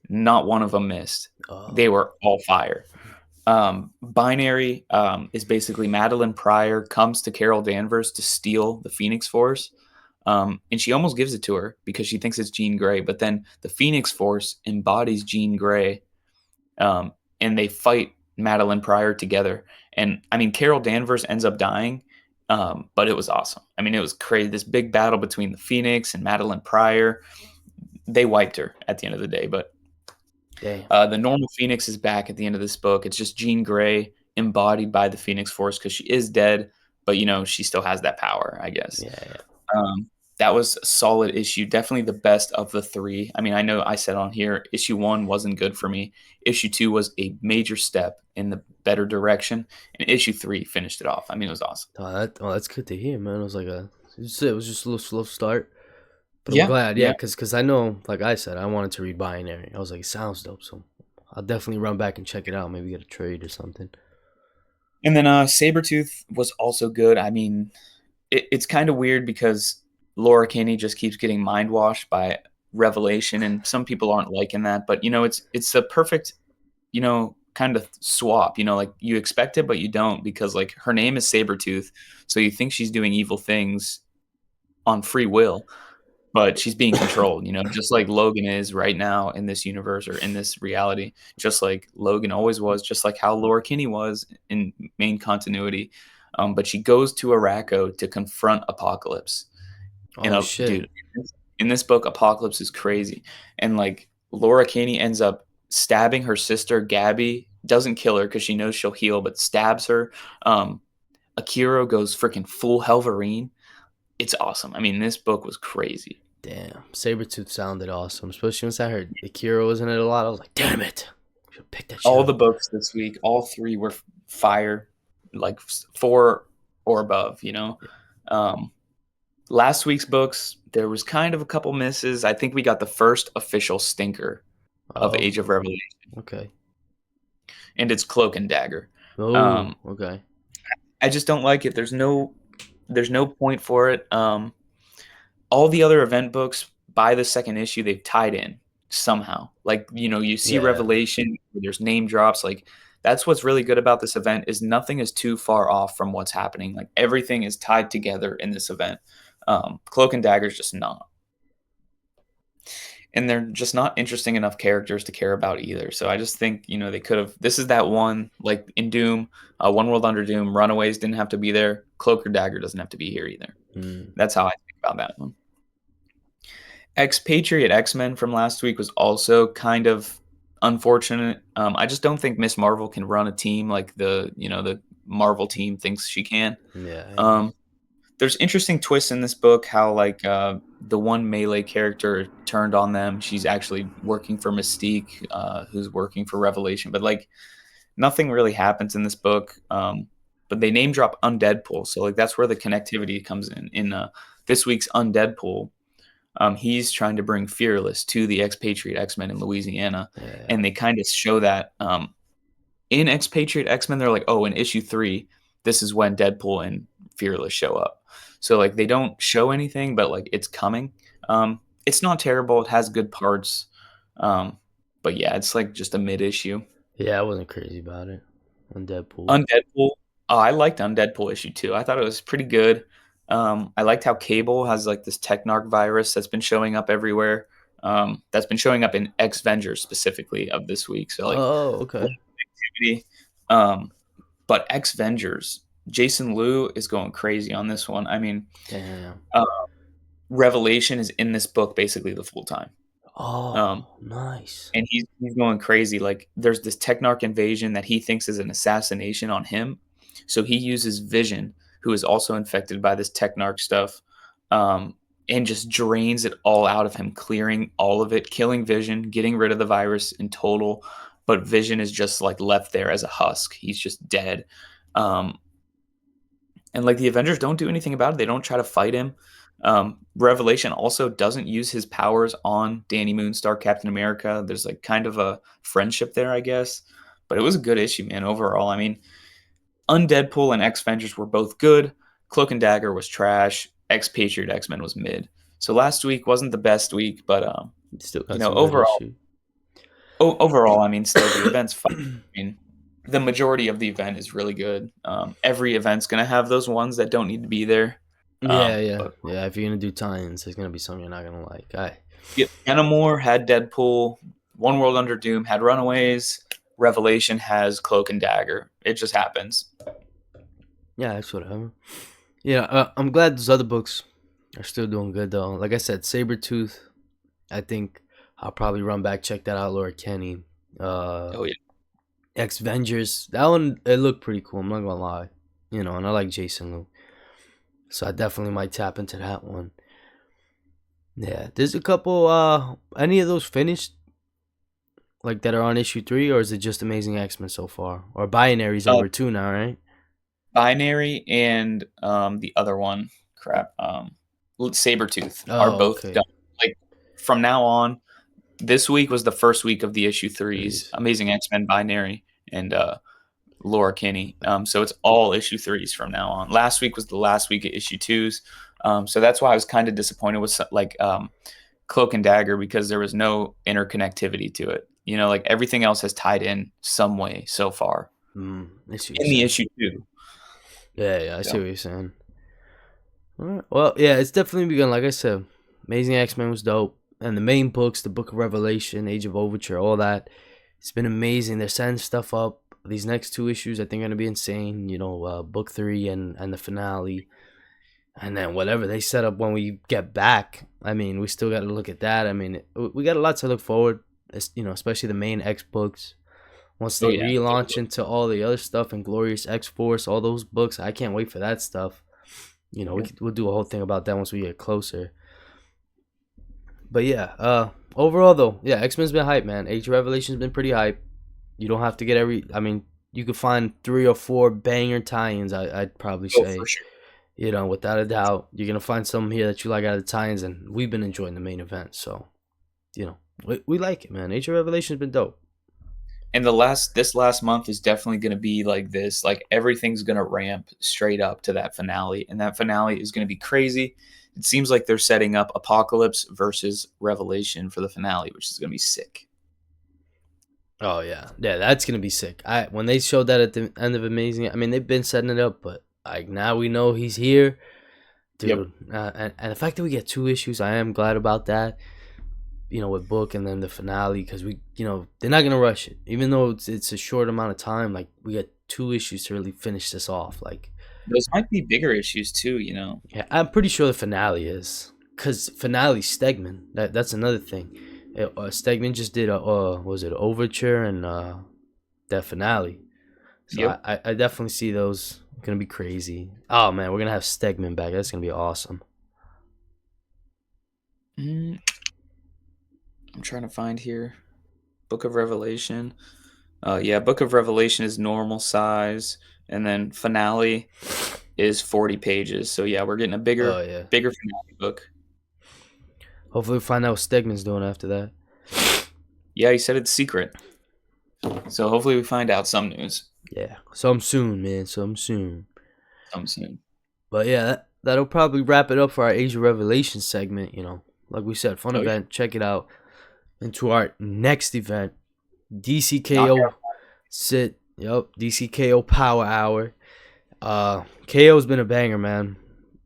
Not one of them missed. Oh, They were all fire. Binary is basically Madeline Pryor comes to Carol Danvers to steal the Phoenix Force. And she almost gives it to her because she thinks it's Jean Grey. But then the Phoenix Force embodies Jean Grey, and they fight Madeline Pryor together. And I mean, Carol Danvers ends up dying, but it was awesome. I mean, it was crazy. This big battle between the Phoenix and Madeline Pryor. They wiped her at the end of the day, but damn. the normal Phoenix is back at the end of this book. It's just Jean Grey embodied by the Phoenix Force because she is dead, but she still has that power, I guess. Yeah, yeah. Um, that was a solid issue. Definitely the best of the 3. I mean, I know I said on here, issue 1 wasn't good for me. Issue 2 was a major step in the better direction, and issue 3 finished it off. I mean, it was awesome. That's good to hear, man. It was just a little slow start, but I'm Yeah, glad, yeah, yeah. because I know, like I said, I wanted to read Binary. I was like, it sounds dope, so I'll definitely run back and check it out. Maybe get a trade or something. And then Sabretooth was also good. I mean, it's kind of weird because Laura Kinney just keeps getting mind washed by Revelation, and some people aren't liking that. But it's a perfect, kind of swap. Like you expect it, but you don't, because like her name is Sabretooth, so you think she's doing evil things on free will, but she's being controlled. Just like Logan is right now in this universe or in this reality, just like Logan always was, just like how Laura Kinney was in main continuity. But she goes to Araco to confront Apocalypse. And Oh shit. dude, in this book, Apocalypse is crazy, and like Laura Kinney ends up stabbing her sister Gabby. Doesn't kill her because she knows she'll heal, but stabs her. Um, Akira goes freaking full Helverine. It's awesome. I mean, this book was crazy. Damn, Sabretooth sounded awesome, especially once I heard Akira was in it a lot. I was like, damn it, should pick that shit All the up. books this week, all three were fire, like four or above. Um, last week's books, there was kind of a couple misses. I think we got the first official stinker of Oh, Age of Revelation, okay. and it's Cloak and Dagger. Oh, Um, okay. I just don't like it. There's no point for it. All the other event books by the second issue they've tied in somehow. Like, you see Yeah, Revelation, there's name drops. Like, that's what's really good about this event is nothing is too far off from what's happening. Like, everything is tied together in this event. Cloak and Dagger is just not. And they're just not interesting enough characters to care about either. So I just think, they could have. This is that one, like in Doom, One World Under Doom, Runaways didn't have to be there. Cloak or Dagger doesn't have to be here either. mm. That's how I think about that one. Expatriate X-Men from last week was also kind of unfortunate. I just don't think Miss Marvel can run a team like the Marvel team thinks she can. Yeah, I agree. Um, there's interesting twists in this book. How like the one melee character turned on them. She's actually working for Mystique, who's working for Revelation. But like nothing really happens in this book. But they name drop Undeadpool, so like that's where the connectivity comes in. In this week's Undeadpool, he's trying to bring Fearless to the Expatriate X-Men in Louisiana, Yeah, and they kind of show that in Expatriate X-Men. They're like, oh, in issue 3, this is when Deadpool and Fearless show up. So like they don't show anything, but like it's coming. It's not terrible. It has good parts, um, but yeah, it's like just a mid issue. yeah, I wasn't crazy about it on Deadpool. Undeadpool. Oh, I liked Undeadpool issue 2. I thought it was pretty good. I liked how Cable has like this Technarch virus that's been showing up everywhere. That's been showing up in X Vengers specifically of this week. So like Oh, okay. activity. Um, but X Vengers, Jason Liu is going crazy on this one. I mean, Damn. uh, Revelation is in this book basically the full time. Um, Oh, nice. and he's going crazy. Like there's this Technarch invasion that he thinks is an assassination on him, so he uses Vision, who is also infected by this Technarch stuff, and just drains it all out of him, clearing all of it, killing Vision, getting rid of the virus in total. But Vision is just like left there as a husk. He's just dead. Um, and like the Avengers don't do anything about it. They don't try to fight him. Revelation also doesn't use his powers on Danny Moonstar, Captain America. There's like kind of a friendship there, I guess. But it was a good issue, man. Overall, I mean, Undeadpool and X Avengers were both good. Cloak and Dagger was trash. Expatriate X Men was mid. So last week wasn't the best week, but Still got some good overall, issue. overall, I mean, still the event's fine. I mean, the majority of the event is really good. Every event's gonna have those ones that don't need to be there. Yeah, yeah, But yeah. If you're gonna do tie-ins, there's gonna be something you're not gonna like. yeah, Enamore had Deadpool. One World Under Doom had Runaways. Revelation has Cloak and Dagger. It just happens. Yeah, that's whatever. Yeah, I'm glad those other books are still doing good though. Like I said, Sabretooth, I think I'll probably run back, check that out, Laura Kenny. Oh yeah. X Vengers, that one it looked pretty cool, I'm not gonna lie. And I like Jason Liu. So I definitely might tap into that one. Yeah. There's a couple any of those finished? Like that are on issue 3, or is it just Amazing X-Men so far? Or Binary's Uh, over 2 now, right? Binary and the other one, crap, Sabretooth are Oh, both okay. done. Like from now on, this week was the first week of the issue 3s, Threes. Amazing X-Men Binary and Laura Kinney. So it's all issue 3s from now on. Last week was the last week of issue 2s. So that's why I was kind of disappointed with like Cloak and Dagger, because there was no interconnectivity to it. Like everything else has tied in some way so far I see what you're in the saying. issue 2. Yeah, yeah, I see So what you're saying. Alright. Well, yeah, it's definitely begun. Like I said, Amazing X-Men was dope. And the main books, the Book of Revelation, Age of Overture, all that, it's been amazing. They're setting stuff up. These next 2 issues, I think, are going to be insane. Book 3 and the finale. And then whatever they set up when we get back, I mean, we still got to look at that. I mean, we got a lot to look forward, especially the main X books. Once oh they yeah, relaunch totally. into all the other stuff and Glorious X Force, all those books, I can't wait for that stuff. Yeah. We'll do a whole thing about that once we get closer. But yeah, overall though, yeah, X Men's been hype, man. Age of Revelation's been pretty hype. You don't have to get every. I mean, you could find 3 or 4 banger tie-ins. I'd probably Oh, for say, sure. without a doubt, you're gonna find some here that you like out of the tie-ins, and we've been enjoying the main event. So, we like it, man. Age of Revelation's been dope. And this last month is definitely going to be like this. Like everything's going to ramp straight up to that finale, and that finale is going to be crazy. It seems like they're setting up Apocalypse versus Revelation for the finale, which is going to be sick. Oh yeah, that's gonna be sick. When they showed that at the end of Amazing, I mean they've been setting it up, but like now we know he's here, Yep. dude. And the fact that we get 2 issues, I am glad about that. With book and then the finale, because they're not gonna rush it, even though it's a short amount of time. Like we get 2 issues to really finish this off. Like Those might be bigger issues too, you know. yeah, I'm pretty sure the finale is because finale Stegman. That's another thing. Stegman just did a was it overture and that finale. So Yep. I definitely see those gonna be crazy. Oh man, we're gonna have Stegman back. That's gonna be awesome. Mm, I'm trying to find here. Book of Revelation. Yeah, Book of Revelation is normal size, and then finale is 40 pages. So yeah, we're getting a Oh yeah. bigger finale book. Hopefully we find out what Stegman's doing after that. Yeah, he said it's secret. So hopefully we find out some news Yeah. Some soon, man. Some soon. soon. But yeah, that'll probably wrap it up for our Asia Revelation segment. Like we said, fun Oh yeah, event. Check it out. Into our next event, DCKO knockout. sit. Yep, DCKO Power Hour. KO's been a banger, man.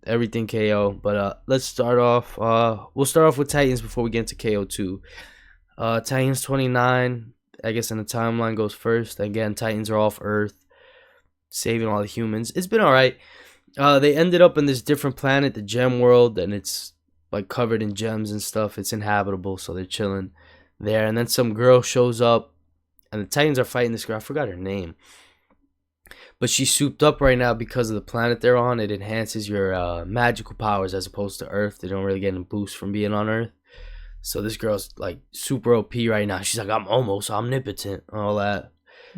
Everything KO. But let's start off. We'll start off with Titans before we get into KO2. Titans 29. I guess in the timeline goes first. Again, Titans are off Earth, saving all the humans. It's been alright. They ended up in this different planet, the Gem World, and it's like covered in gems and stuff. It's inhabitable, so they're chilling there. And then some girl shows up, and the Titans are fighting this girl. I forgot her name, but she's souped up right now because of the planet they're on. It enhances your magical powers as opposed to Earth. They don't really get a boost from being on Earth. So this girl's like super OP right now. She's like, I'm almost omnipotent, all that.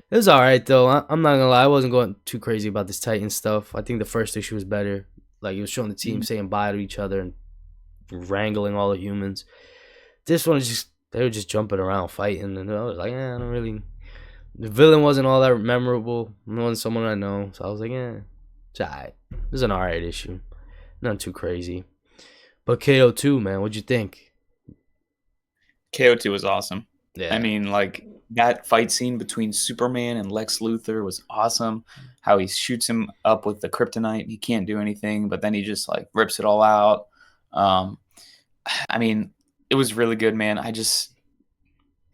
It was alright though. I'm not gonna lie, I wasn't going too crazy about this Titan stuff. I think the first issue was better. Like it was showing the team Mhm. saying bye to each other and wrangling all the humans. This one is just they were just jumping around fighting, and I was like, I don't really. The villain wasn't all that memorable. It wasn't someone I know, so I was like, it's alright. It was an alright issue, nothing too crazy. But KO2, man, what'd you think? KO2 was awesome. I Yeah, mean, like that fight scene between Superman and Lex Luthor was awesome. How he shoots him up with the kryptonite and he can't do anything, but then he just like rips it all out. Um, I mean, it was really good, man.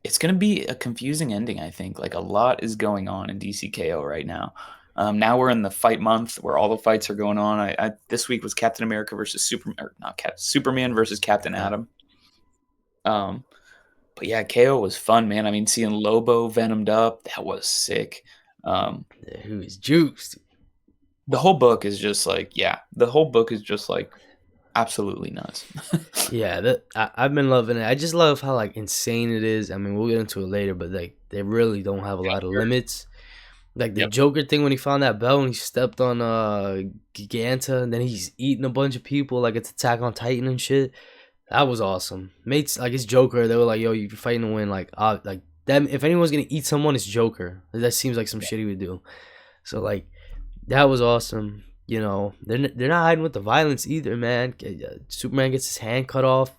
It's going to be a confusing ending, I think. Like a lot is going on in DCKO right now. Now we're in the fight month where all the fights are going on. This week was Captain America versus Superman, or not Superman versus Captain yeah. Atom. Um, but yeah, KO was fun, man. I mean, seeing Lobo venomed up, that was sick. Um, Who is juiced? the whole book is just like, yeah, the whole book is just like absolutely nuts. Yeah, I've been loving it. I just love how like insane it is. I mean, we'll get into it later, but like they really don't have a lot of limits. Like the Yep. Joker thing when he found that bell and he stepped on Giganta, and then he's eating a bunch of people like it's Attack on Titan and shit. That was awesome. Mates like it's Joker. They were like, "Yo, you're fighting to win." Like them. If anyone's gonna eat someone, it's Joker. That seems like some shit he would do. So like that was awesome. They're not hiding with the violence either, man. Superman gets his hand cut off.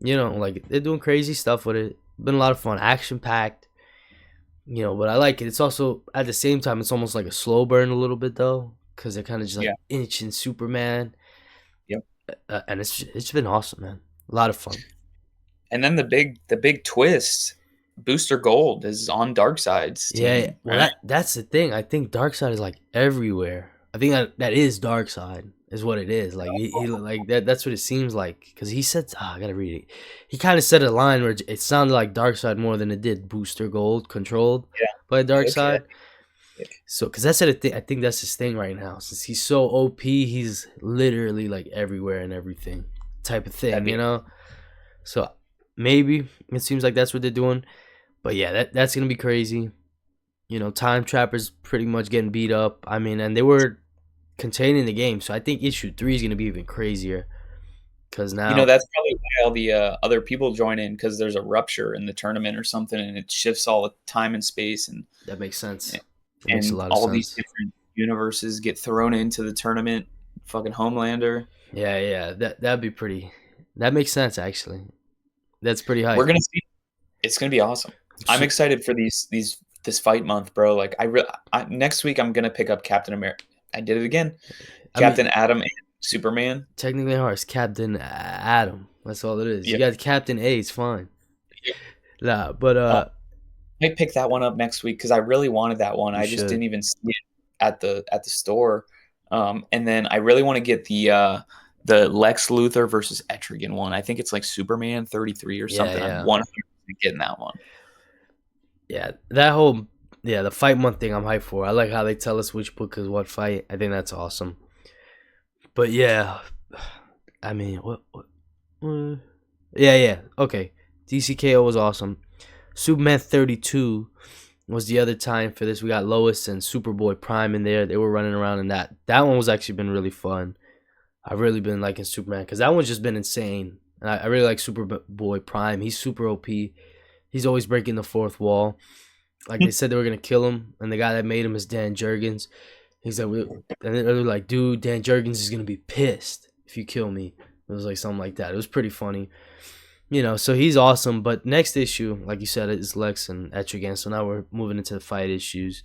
Like they're doing crazy stuff with it. Been a lot of fun, action packed. But I like it. It's also at the same time, it's almost like a slow burn a little bit though, because they're kind of just like Yeah. inching Superman, Yep. and it's been awesome, man. A lot of fun. And then the big twist, Booster Gold is on Darkseid's Yeah, team, well right? that's the thing. I think Darkseid is like everywhere. I think that is Darkseid is what it is. Like he like that's what it seems like because he said I gotta read it. He kind of said a line where it sounded like Darkseid more than it did Booster Gold controlled by Okay. Darkseid. So because that's it. I think that's his thing right now. Since he's so OP, he's literally like everywhere and everything type of That'd thing. be So maybe it seems like that's what they're doing. But yeah, that's gonna be crazy. Time Trappers pretty much getting beat up. I mean, and they were containing the game, so I think issue 3 is gonna be even crazier. Cause now That's probably why all the other people join in because there's a rupture in the tournament or something, and it shifts all the time and space, that makes sense. It makes a and lot of all these sense. different universes get thrown into the tournament. Fucking Homelander. Yeah, yeah, that'd be pretty. That makes sense actually. That's pretty We're hype. gonna see. It's gonna be awesome. I'm So, excited for these this fight month, bro. Like next week I'm gonna pick up Captain America. I did it again. I mean, Captain Atom and Superman. technically, ours Captain Adam. That's all it is. You Yep. got Captain A. It's fine. Yep. Nah, but Uh, I might pick that one up next week because I really wanted that one. you I just should. didn't even see it at the store. And then I really want to get the Lex Luthor versus Etrigan one. I think it's like Superman 33 or Yeah, something. I'm yeah, 100% getting that one. yeah. That whole the fight month thing I'm hyped for. I like how they tell us which book is what fight. I think that's awesome. But yeah, I mean, what? Yeah, yeah. Okay, DCKO was awesome. Superman 32 was the other time for this. We got Lois and Superboy Prime in there. They were running around in that. That one was actually been really fun. I've really been liking Superman because that one's just been insane. And I really like Superboy Prime. He's super OP. He's always breaking the fourth wall. Like they said they were gonna kill him, and the guy that made him is Dan Jurgens. He's like, and they're like, dude, Dan Jurgens is gonna be pissed if you kill me. It was like something like that. It was pretty funny. So he's awesome. But next issue, like you said, is Lex and Etrigan. So now we're moving into the fight issues.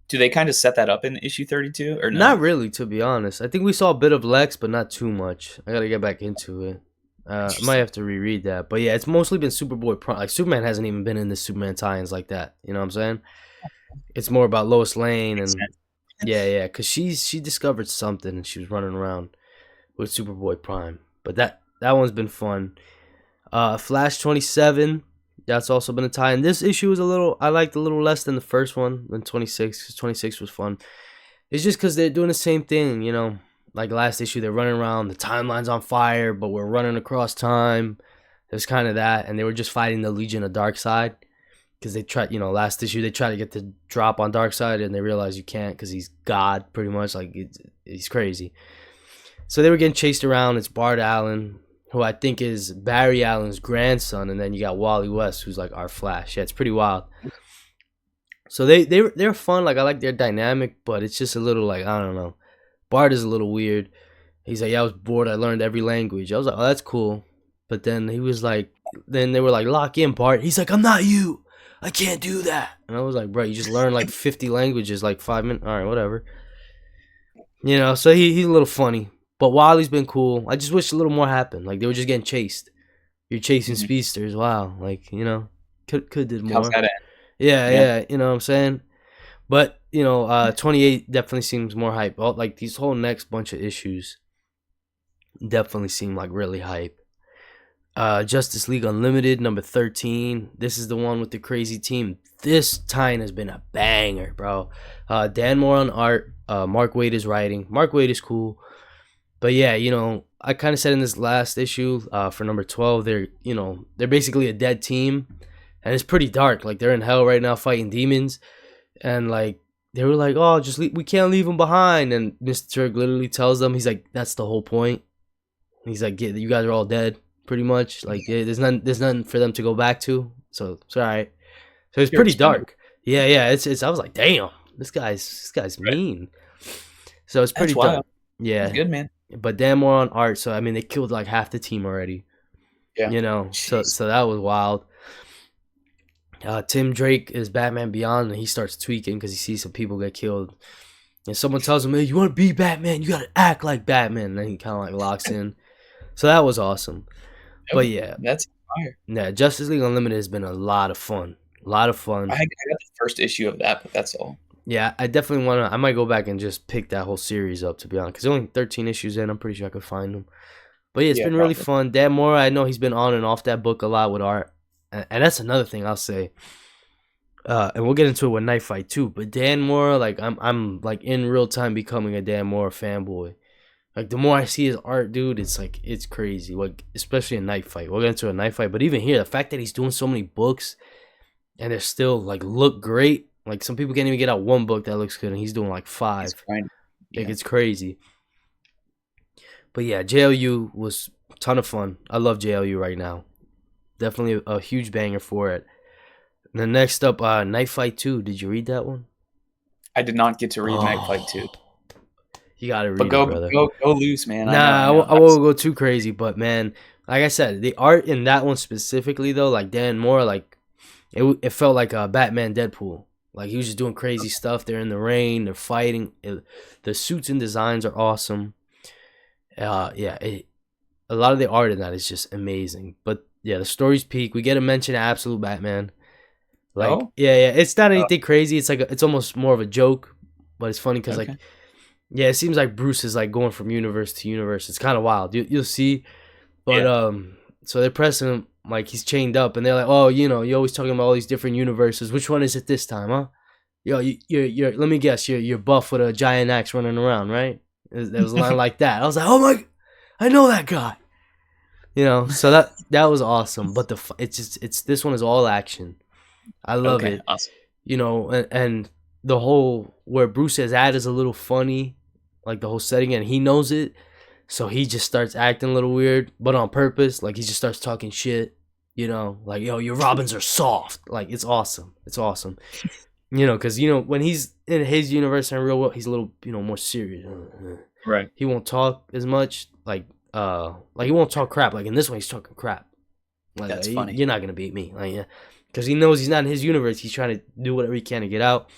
Do they kind of set that up in issue 32 or Not no? really, to be honest. I think we saw a bit of Lex, but not too much. I gotta get back into it. I might Interesting. have to reread that. But yeah, it's mostly been Superboy Prime. Like Superman hasn't even been in the Superman tie-ins like that. You know what I'm saying? It's more about Lois Lane Makes and sense. yeah, yeah, because she discovered something and she was running around with Superboy Prime. But that one's been fun. Flash 27. That's also been a tie. And this issue was I liked a little less than the first one than 26 because 26 was fun. It's just because they're doing the same thing. Like last issue, they're running around, the timeline's on fire, but we're running across time. There's kind of that. And they were just fighting the Legion of Darkseid because they tried, last issue, they tried to get the drop on Darkseid and they realized you can't because he's God pretty much. Like, he's crazy. So they were getting chased around. It's Bart Allen, who I think is Barry Allen's grandson, and then you got Wally West, who's like our Flash. Yeah, it's pretty wild. So they're fun. Like I like their dynamic, but it's just a little like I don't know. Bart is a little weird. He's like, yeah, I was bored. I learned every language. I was like, oh, that's cool. But then he was like, then they were like, lock in, Bart. He's like, I'm not you. I can't do that. And I was like, bro, you just learned like 50 languages, like 5 minutes. All right, whatever. So he's a little funny. But Wally's been cool. I just wish a little more happened. Like they were just getting chased. You're chasing Mhm. speedsters. Wow. Like, could did How's more. that end? Yeah, Yeah. yeah. You know what I'm saying? But, 28 definitely seems more hype. Like these whole next bunch of issues definitely seem like really hype. Justice League Unlimited number 13. This is the one with the crazy team. This tie has been a banger, bro. Dan Moore on art. Mark Waid is writing. Mark Waid is cool. But yeah, I kind of said in this last issue for number 12, they're basically a dead team. And it's pretty dark. Like they're in hell right now fighting demons. And like they were like, "Oh, we can't leave them behind." And Mr. Turk literally tells them, he's like, "That's the whole point." He's like, "You guys are all dead, pretty much. Like, yeah, there's nothing for them to go back to. So it's all right." So it's You're pretty expendable. dark. Yeah, yeah. It's. I was like, "Damn, this guy's Right. mean." So it's pretty That's dark. wild. That's Yeah, good, man. but damn more on art. So I mean, they killed like half the team already. Yeah. So Jeez. so that was wild. Tim Drake is Batman Beyond, and he starts tweaking because he sees some people get killed. And someone tells him, "Hey, you want to be Batman? You gotta act like Batman." And then he kind of like locks in. So that was awesome. But Okay. yeah, That's fire. yeah, Justice League Unlimited has been a lot of fun. A lot of fun. I got the first issue of that, but that's all. Yeah, I definitely want to. I might go back and just pick that whole series up, to be honest. Because only 13 issues in. I'm pretty sure I could find them. But yeah, it's Yeah, been really probably. fun. Dan Mora, I know he's been on and off that book a lot with art. And that's another thing I'll say. And we'll get into it with Night Fight too. But Dan Mora, like I'm like in real time becoming a Dan Mora fanboy. Like the more I see his art, dude, it's like it's crazy. Like especially a knife fight. We'll get into a knife fight, but even here, the fact that he's doing so many books and they still like look great. Like some people can't even get out one book that looks good, and he's doing like He's five. trying. Like Yeah. it's crazy. But yeah, JLU was a ton of fun. I love JLU right now. Definitely a huge banger for it. And then next up, Knife Fight 2. Did you read that one? I did not get to read Night Fight 2. Oh, you gotta But read it, go brother. go go loose, man. I know, Nah, I know. I won't go too crazy, but man, like I said, the art in that one specifically, though, like Dan Moore, like it felt like a Batman Deadpool. Like he was just doing crazy stuff. They're in the rain, they're fighting. The suits and designs are awesome. Yeah, a lot of the art in that is just amazing. But yeah, the story's peak. We get a mention of Absolute Batman. Like, Oh, yeah, it's not oh, anything crazy. It's like it's almost more of a joke, but it's funny because okay. like, yeah, it seems like Bruce is like going from universe to universe. It's kind of wild. You'll see, but Yeah. so they're pressing him like he's chained up, and they're like, oh, you're always talking about all these different universes. Which one is it this time, huh? Yo, you're. Let me guess. You're buff with a giant axe running around, right? There was a line like that. I was like, oh my, I know that guy. So that was awesome. But it's this one is all action. I love Okay, it. awesome. And the whole where Bruce is at is a little funny, like the whole setting, and he knows it, so he just starts acting a little weird, but on purpose. Like he just starts talking shit, like yo, your Robins are soft. Like it's awesome. It's awesome. Because when he's in his universe and real world, he's a little more serious. Right. He won't talk as much, like he won't talk crap. Like in this one, he's talking crap. Like That's funny. you're not gonna beat me. Like yeah, because he knows he's not in his universe. He's trying to do whatever he can to get out.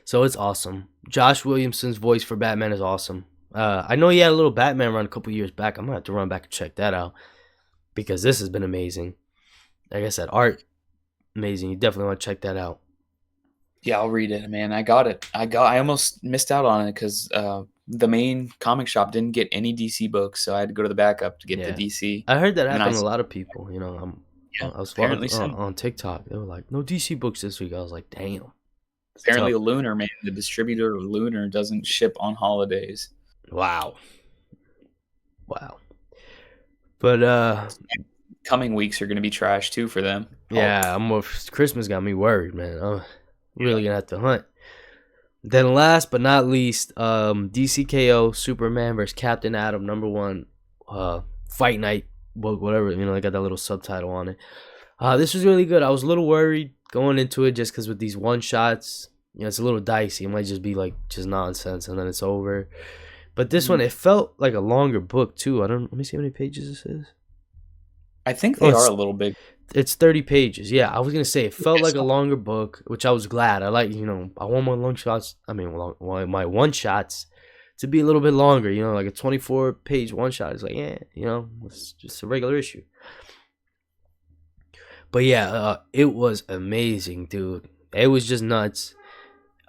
So it's awesome. Josh Williamson's voice for Batman is awesome. I know he had a little Batman run a couple years back. I'm gonna have to run back and check that out because this has been amazing. Like I said, art amazing. You definitely want to check that out. Yeah, I'll read it, man. I got it. I almost missed out on it because the main comic shop didn't get any DC books, so I had to go to the backup to get the Yeah, DC. I heard that And then happened to a lot of people. yeah, I was apparently so. on TikTok. They were like, "No DC books this week." I was like, "Damn, it's Apparently, tough." Lunar, man, the distributor of Lunar doesn't ship on holidays. Wow, wow. But Coming weeks are going to be trash too for them. yeah, Christmas got me worried, man. I'm really Yeah. gonna have to hunt. Then last but not least, DCKO Superman versus Captain Atom #1 fight night book, whatever, they got that little subtitle on it. This was really good. I was a little worried going into it just because with these one shots, it's a little dicey. It might just be like just nonsense and then it's over. But this one, Mhm. it felt like a longer book too. Let me see how many pages this is. I think Oh, they are a little big. it's 30 pages. Yeah, I was gonna say it felt Yeah, like a so longer book, which I was glad. I like, I want my long shots. I mean, my one shots to be a little bit longer. Like a 24-page one shot is like, yeah, it's just a regular issue. But yeah, it was amazing, dude. It was just nuts.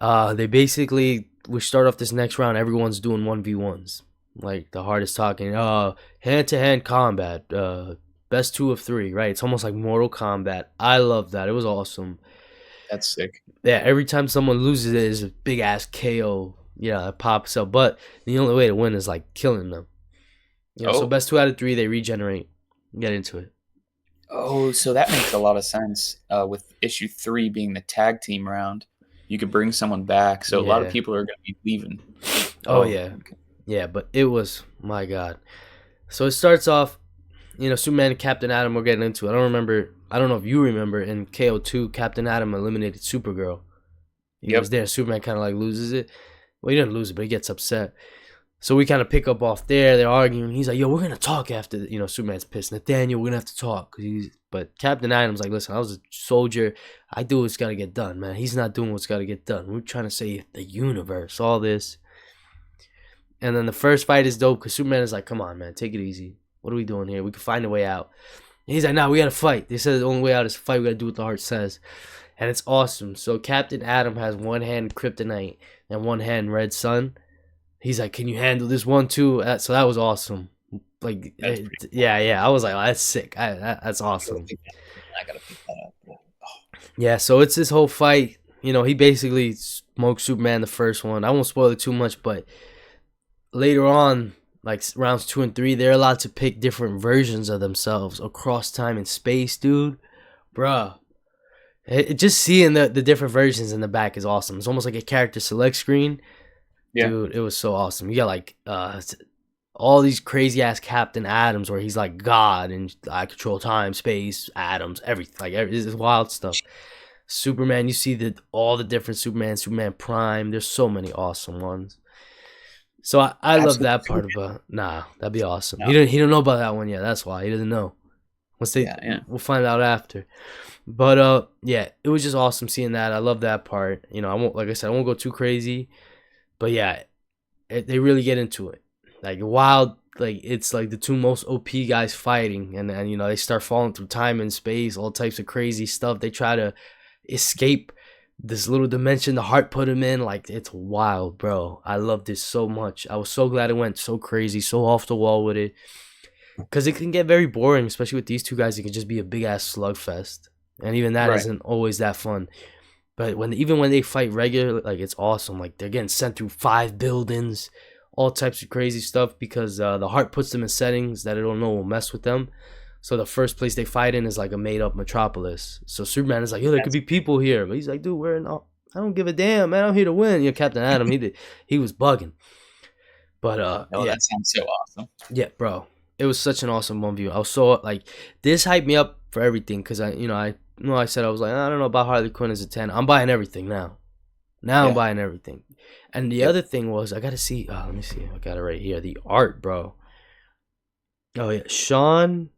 They basically we start off this next round. Everyone's doing 1v1s, like the hardest talking. Hand-to-hand combat. Best 2 of 3, right? It's almost like Mortal Kombat. I love that. It was awesome. that's sick. Yeah, every time someone loses it is a big ass KO. Yeah, it pops up. But the only way to win is like killing them. So Oh, best 2 out of 3, they regenerate. Get into it. oh, so that makes a lot of sense. With issue 3 being the tag team round, you could bring someone back. So a lot of Yeah. people are going to be leaving. Oh yeah. Okay. Yeah, but it was my God. So it starts off, Superman and Captain Atom were getting into it. I don't know if you remember in KO2, Captain Atom eliminated Supergirl. He was Yep. there. Superman kind of like loses it. Well, he didn't lose it, but he gets upset. So we kind of pick up off there. They're arguing. He's like, yo, we're going to talk after, Superman's pissed. Nathaniel, we're going to have to talk. But Captain Atom's like, listen, I was a soldier. I do what's got to get done, man. He's not doing what's got to get done. We're trying to save the universe, all this. And then the first fight is dope because Superman is like, come on, man, take it easy. What are we doing here? We can find a way out. And he's like, nah, we got to fight. They said the only way out is to fight. We got to do what the heart says. And it's awesome. So Captain Atom has one hand kryptonite and one hand red sun. He's like, can you handle this one too? So that was awesome. Like, That's pretty cool. yeah. I was like, oh, that's sick. That's awesome. I got to pick that up. Oh, Yeah, so it's this whole fight. He basically smoked Superman the first one. I won't spoil it too much, but later on, like rounds 2 and 3, they're allowed to pick different versions of themselves across time and space, dude. Bruh. Just seeing the different versions in the back is awesome. It's almost like a character select screen. Yeah. Dude, it was so awesome. You got like all these crazy ass Captain Atoms where he's like God and I control time, space, atoms, everything. Like this is wild stuff. Superman, you see all the different Superman Prime. There's so many awesome ones. So I love Absolutely. that part about. Nah, that'd be awesome. No. He didn't know about that one yet. That's why he doesn't know. Once they Yeah, yeah. we'll find out after. But yeah, it was just awesome seeing that. I love that part. You know, I won't, like I said, I won't go too crazy. But yeah, they really get into it. Like wild, like it's like the two most OP guys fighting, and you know they start falling through time and space, all types of crazy stuff. They try to escape this little dimension the heart put him in. Like it's wild, bro. I loved it so much. I was so glad it went so crazy, so off the wall with it, because it can get very boring, especially with these two guys. It can just be a big ass slugfest, and even that Right. not always that fun. But even when they fight regular, like it's awesome. Like they're getting sent through 5 buildings, all types of crazy stuff because the heart puts them in settings that it don't know will mess with them. So the first place they fight in is like a made up metropolis. So Superman is like, yo, there could That's be people here, but he's like, dude, we're in. I don't give a damn, man. I'm here to win. You know, Captain Adam, he was bugging. But oh, yeah, that sounds so awesome. yeah, bro. It was such an awesome one view. I was so like this hyped me up for everything because I said I was like I don't know about Harley Quinn as a 10. I'm buying everything now. Now I'm Yeah. buying everything. And the Yep. other thing was I gotta see. Let me see. I got it right here. The art, bro. Oh yeah, Sean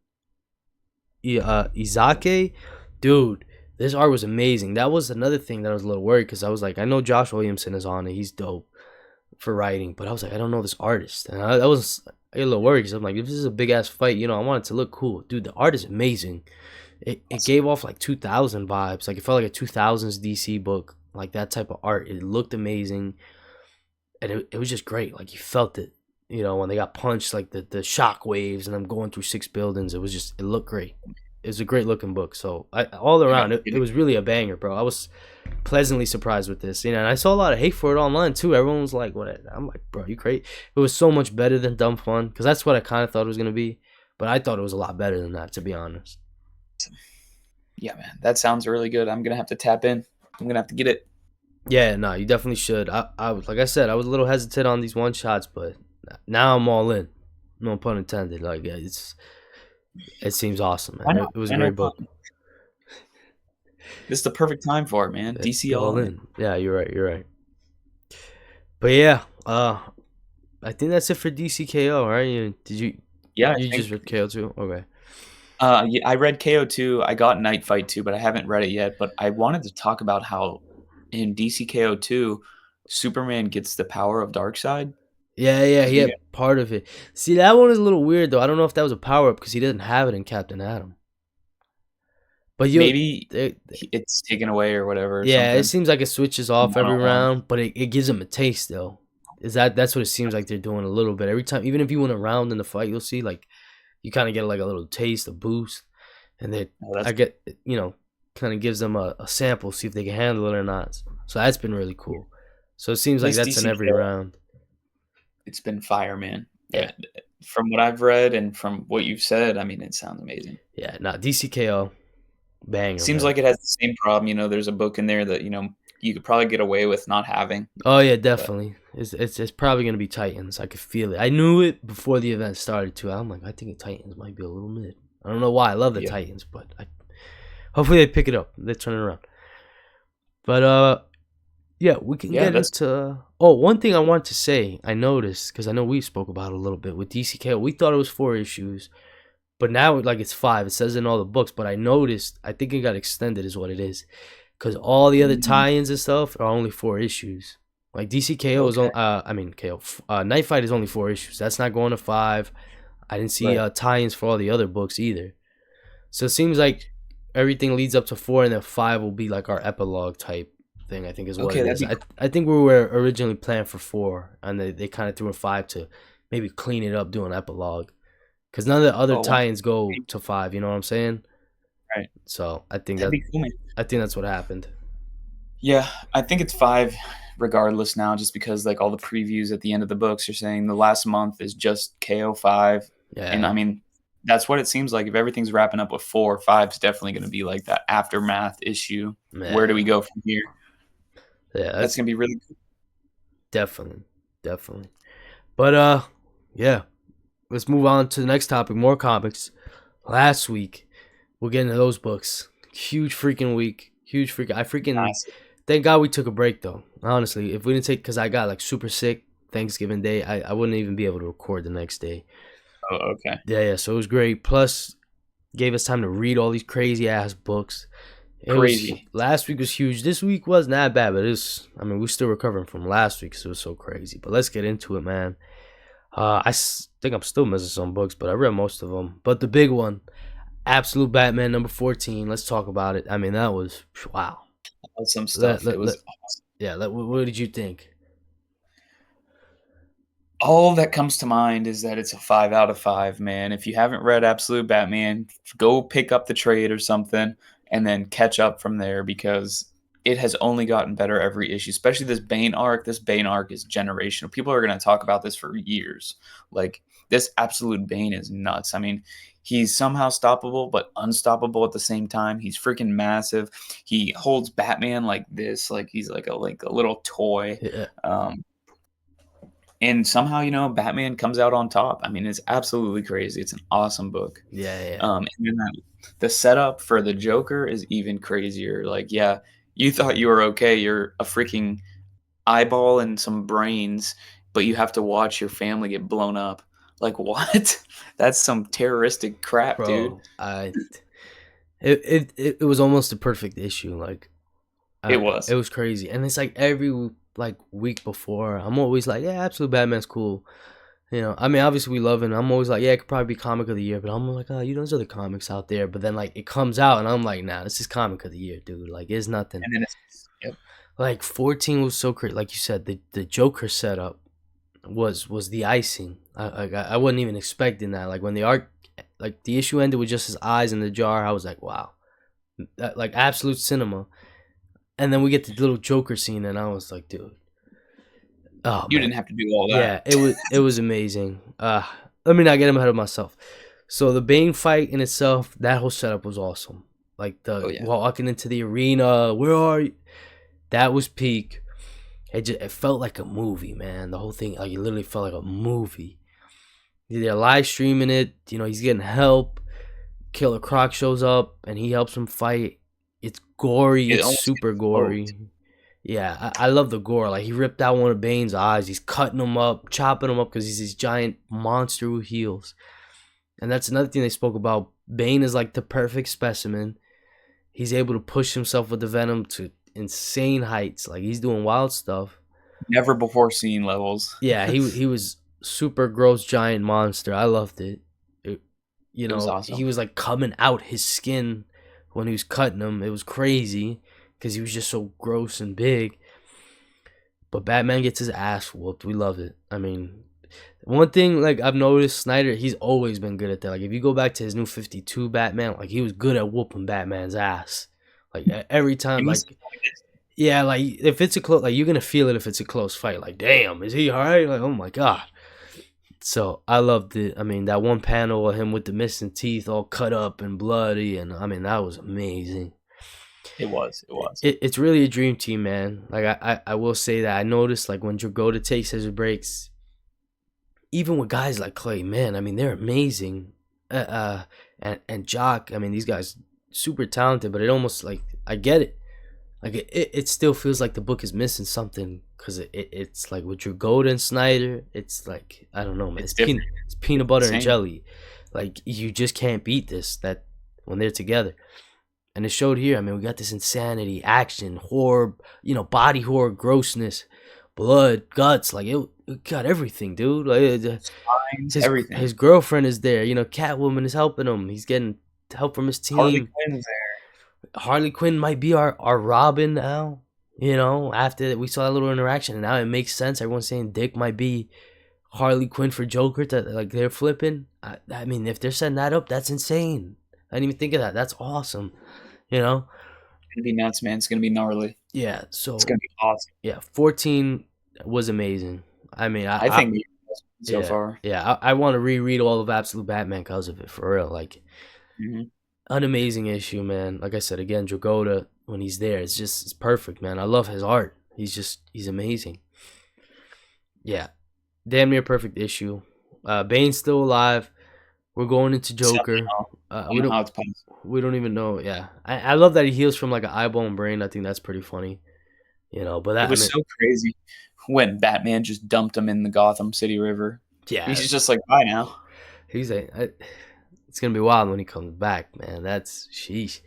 Izake, dude. This art was amazing. That was another thing that I was a little worried because I was like, I know Josh Williamson is on it. He's dope for writing, but I was like, I don't know this artist, and I was a little worried because I'm like, if this is a big ass fight, you know, I want it to look cool, dude. The art is amazing. It Awesome. gave off like 2000 vibes, like it felt like a 2000s DC book, like that type of art. It looked amazing, and it was just great. Like you felt it, you know, when they got punched, like the shock waves, and I'm going through 6 buildings. It looked great. It was a great looking book. So all You gotta around, be it kidding. was really a banger, bro. I was pleasantly surprised with this. You know, and I saw a lot of hate for it online too. Everyone was like, "What?" I'm like, "Bro, you crazy?" It was so much better than Dumb Fun because that's what I kind of thought it was gonna be, but I thought it was a lot better than that, to be honest. Yeah, man. That sounds really good. I'm gonna have to tap in. I'm gonna have to get it. Yeah, no, you definitely should. I was like I said, I was a little hesitant on these one shots, but now I'm all in. No pun intended. Like it seems awesome, Why man. not? It was a Why not? great book. This is the perfect time for it, man. DC All all in. in. Yeah, you're right. You're right. But yeah, I think that's it for DCKO, right? Did you Yeah, I you just think. read KO too? Okay. Yeah, I read KO2. I got Night Fight 2, but I haven't read it yet. But I wanted to talk about how in DC KO2, Superman gets the power of Darkseid. Yeah, Did he you had get? part of it. See, that one is a little weird though. I don't know if that was a power up because he didn't have it in Captain Atom. But Maybe they, it's taken away or whatever or yeah, it something. seems like it switches off One every on one. round, but it gives him a taste though. That's what it seems like they're doing a little bit every time. Even if you win a round in the fight, you'll see like you kind of get like a little taste, a boost, and they Oh, I that's get kind of gives them a sample, see if they can handle it or not. So that's been really cool. So it seems at like least that's in DC every KO. round. It's been fire, man. Yeah, From what I've read and from what you've said, I mean, it sounds amazing. yeah, not DCKO banger, Seems man. like it has the same problem. There's a book in there that you could probably get away with not having, Oh yeah, but definitely. It's probably gonna be Titans. I could feel it. I knew it before the event started too. I'm like, I think the Titans might be a little mid. I don't know why. I love the yeah, Titans, but hopefully they pick it up. They turn it around. But yeah, we can yeah, get that's into. Oh, one thing I wanted to say. I noticed because I know we spoke about it a little bit with DCK. We thought it was 4 issues, but now like it's 5. It says in all the books. But I noticed. I think it got extended, is what it is, because all the other mm, tie-ins and stuff are only 4 issues. Like DCKO is okay, on. I mean KO. Night Fight is only 4 issues. That's not going to 5. I didn't see right. tie-ins for all the other books either. So it seems like everything leads up to 4, and then 5 will be like our epilogue type thing. I think is what Okay, it that'd is. be I think we were originally planned for 4, and they kind of threw in 5 to maybe clean it up, do an epilogue. Because none of the other oh, one, tie-ins go to 5. You know what I'm saying? right. So That'd be cool, man. I think that's what happened. Yeah, I think it's 5 regardless now, just because like all the previews at the end of the books are saying the last month is just KO5. And Yeah, I mean, that's what it seems like. If everything's wrapping up with 4, 5 is definitely going to be like that aftermath issue. Where do we yeah, go from here? yeah. That's That's going to be really cool. definitely, definitely. But yeah. Let's move on to the next topic. More comics. Last week, we'll get into those books. Huge freaking week. Huge freaking. I freaking. Nice. Thank God we took a break though. Honestly, if we didn't take, because I got like super sick Thanksgiving Day, I wouldn't even be able to record the next day. Oh, okay. Yeah. So it was great. Plus, gave us time to read all these crazy ass books. It was Crazy. last week was huge. This week wasn't that bad, but it's. I mean, we're still recovering from last week, so it was so crazy. But let's get into it, man. Think I'm still missing some books, but I read most of them. But the big one, Absolute Batman number 14. Let's talk about it. I mean, that was wow. Some Let, stuff. It let, let, was awesome. yeah. What did you think? All that comes to mind is that it's a 5 out of 5, man. If you haven't read Absolute Batman, go pick up the trade or something and then catch up from there because it has only gotten better every issue, especially this Bane arc. This Bane arc is generational. People are going to talk about this for years. Like, this Absolute Bane is nuts. I mean, he's somehow stoppable, but unstoppable at the same time. He's freaking massive. He holds Batman like this, like he's like a little toy. Yeah, Um, and somehow, Batman comes out on top. I mean, it's absolutely crazy. It's an awesome book. yeah, yeah. And then the setup for the Joker is even crazier. Like, yeah, you thought you were okay. You're a freaking eyeball and some brains, but you have to watch your family get blown up. Like, what? That's some terroristic crap, dude. Bro. It was almost a perfect issue. Like, It it was. was crazy, and it's like every like week before, I'm always like, yeah, Absolute Batman's cool. I mean, obviously we love it. And I'm always like, yeah, it could probably be comic of the year, but I'm like, oh, there's other comics out there. But then like it comes out, and I'm like, nah, this is comic of the year, dude. Like, it's nothing. And then yep. Like 14 was so crazy. Like you said, the Joker setup was the icing. I wasn't even expecting that. Like when the arc, like the issue ended with just his eyes in the jar, I was like, wow, like absolute cinema. And then we get the little Joker scene, and I was like, dude, oh You man, didn't have to do all that. yeah, it was amazing. Let me not get ahead of myself. So the Bane fight in itself, that whole setup was awesome. Like Oh, the yeah. walking into the arena, where are you? That was peak. It felt like a movie, man. The whole thing, like it literally felt like a movie. They're live streaming it. He's getting help. Killer Croc shows up and he helps him fight. It's gory. It It's almost super gets smoked. gory. Yeah, I love the gore. Like he ripped out one of Bane's eyes. He's cutting him up, chopping him up because he's this giant monster who heals. And that's another thing they spoke about. Bane is like the perfect specimen. He's able to push himself with the venom to insane heights. Like he's doing wild stuff. Never before seen levels. Yeah, he was super gross giant monster. I loved it. It- It was he awesome. was like coming out his skin when he was cutting him. It was crazy because he was just so gross and big. But Batman gets his ass whooped. We love it. I mean, one thing like I've noticed, Snyder, he's always been good at that. Like if you go back to his new 52 Batman, like he was good at whooping Batman's ass. Like every time, And he's like yeah, like if it's a close, like you're gonna feel it if it's a close fight. Like damn, is he all right? Like oh my god. So I loved it. I mean that one panel of him with the missing teeth, all cut up and bloody, and I mean that was amazing. It was. It was. It's really a dream team, man. Like I will say that I noticed like when Dragotta takes his breaks, even with guys like Clay, man, I mean they're amazing. And Jock, I mean these guys super talented, but it almost like I get it. Like it still feels like the book is missing something because it's like with Dragotta and Snyder, it's like I don't know, man. It's different. It's peanut butter and Same. jelly. Like you just can't beat this that when they're together. And it showed here. I mean, we got this insanity, action, horror, body horror, grossness, blood, guts. Like it got everything, dude. Like Signs, his everything. his girlfriend is there. Catwoman is helping him. He's getting help from his Harley team. Quinn's there. Harley Quinn might be our Robin now. After we saw that little interaction, and now it makes sense. Everyone's saying Dick might be Harley Quinn for Joker. That like they're flipping. I mean, if they're setting that up, that's insane. I didn't even think of that. That's awesome. You know. gonna be nuts, man. It's gonna be gnarly. Yeah, It's so gonna be awesome. yeah, 14 was amazing. I mean, I think the best one so yeah, far. yeah, I want to reread all of Absolute Batman because of it, for real. Like, Hmm. an amazing issue, man. Like I said again, Dragotta when he's there, it's perfect, man. I love his art. He's amazing. Yeah, damn near perfect issue. Bane's still alive. We're going into Joker. Somehow, We don't somehow it's possible. even know. Yeah, I love that he heals from like an eyeball and brain. I think that's pretty funny. But It that I was mean, so crazy when Batman just dumped him in the Gotham City River. yeah, He's just like, bye now. he's it's gonna be wild when he comes back, man. That's sheesh.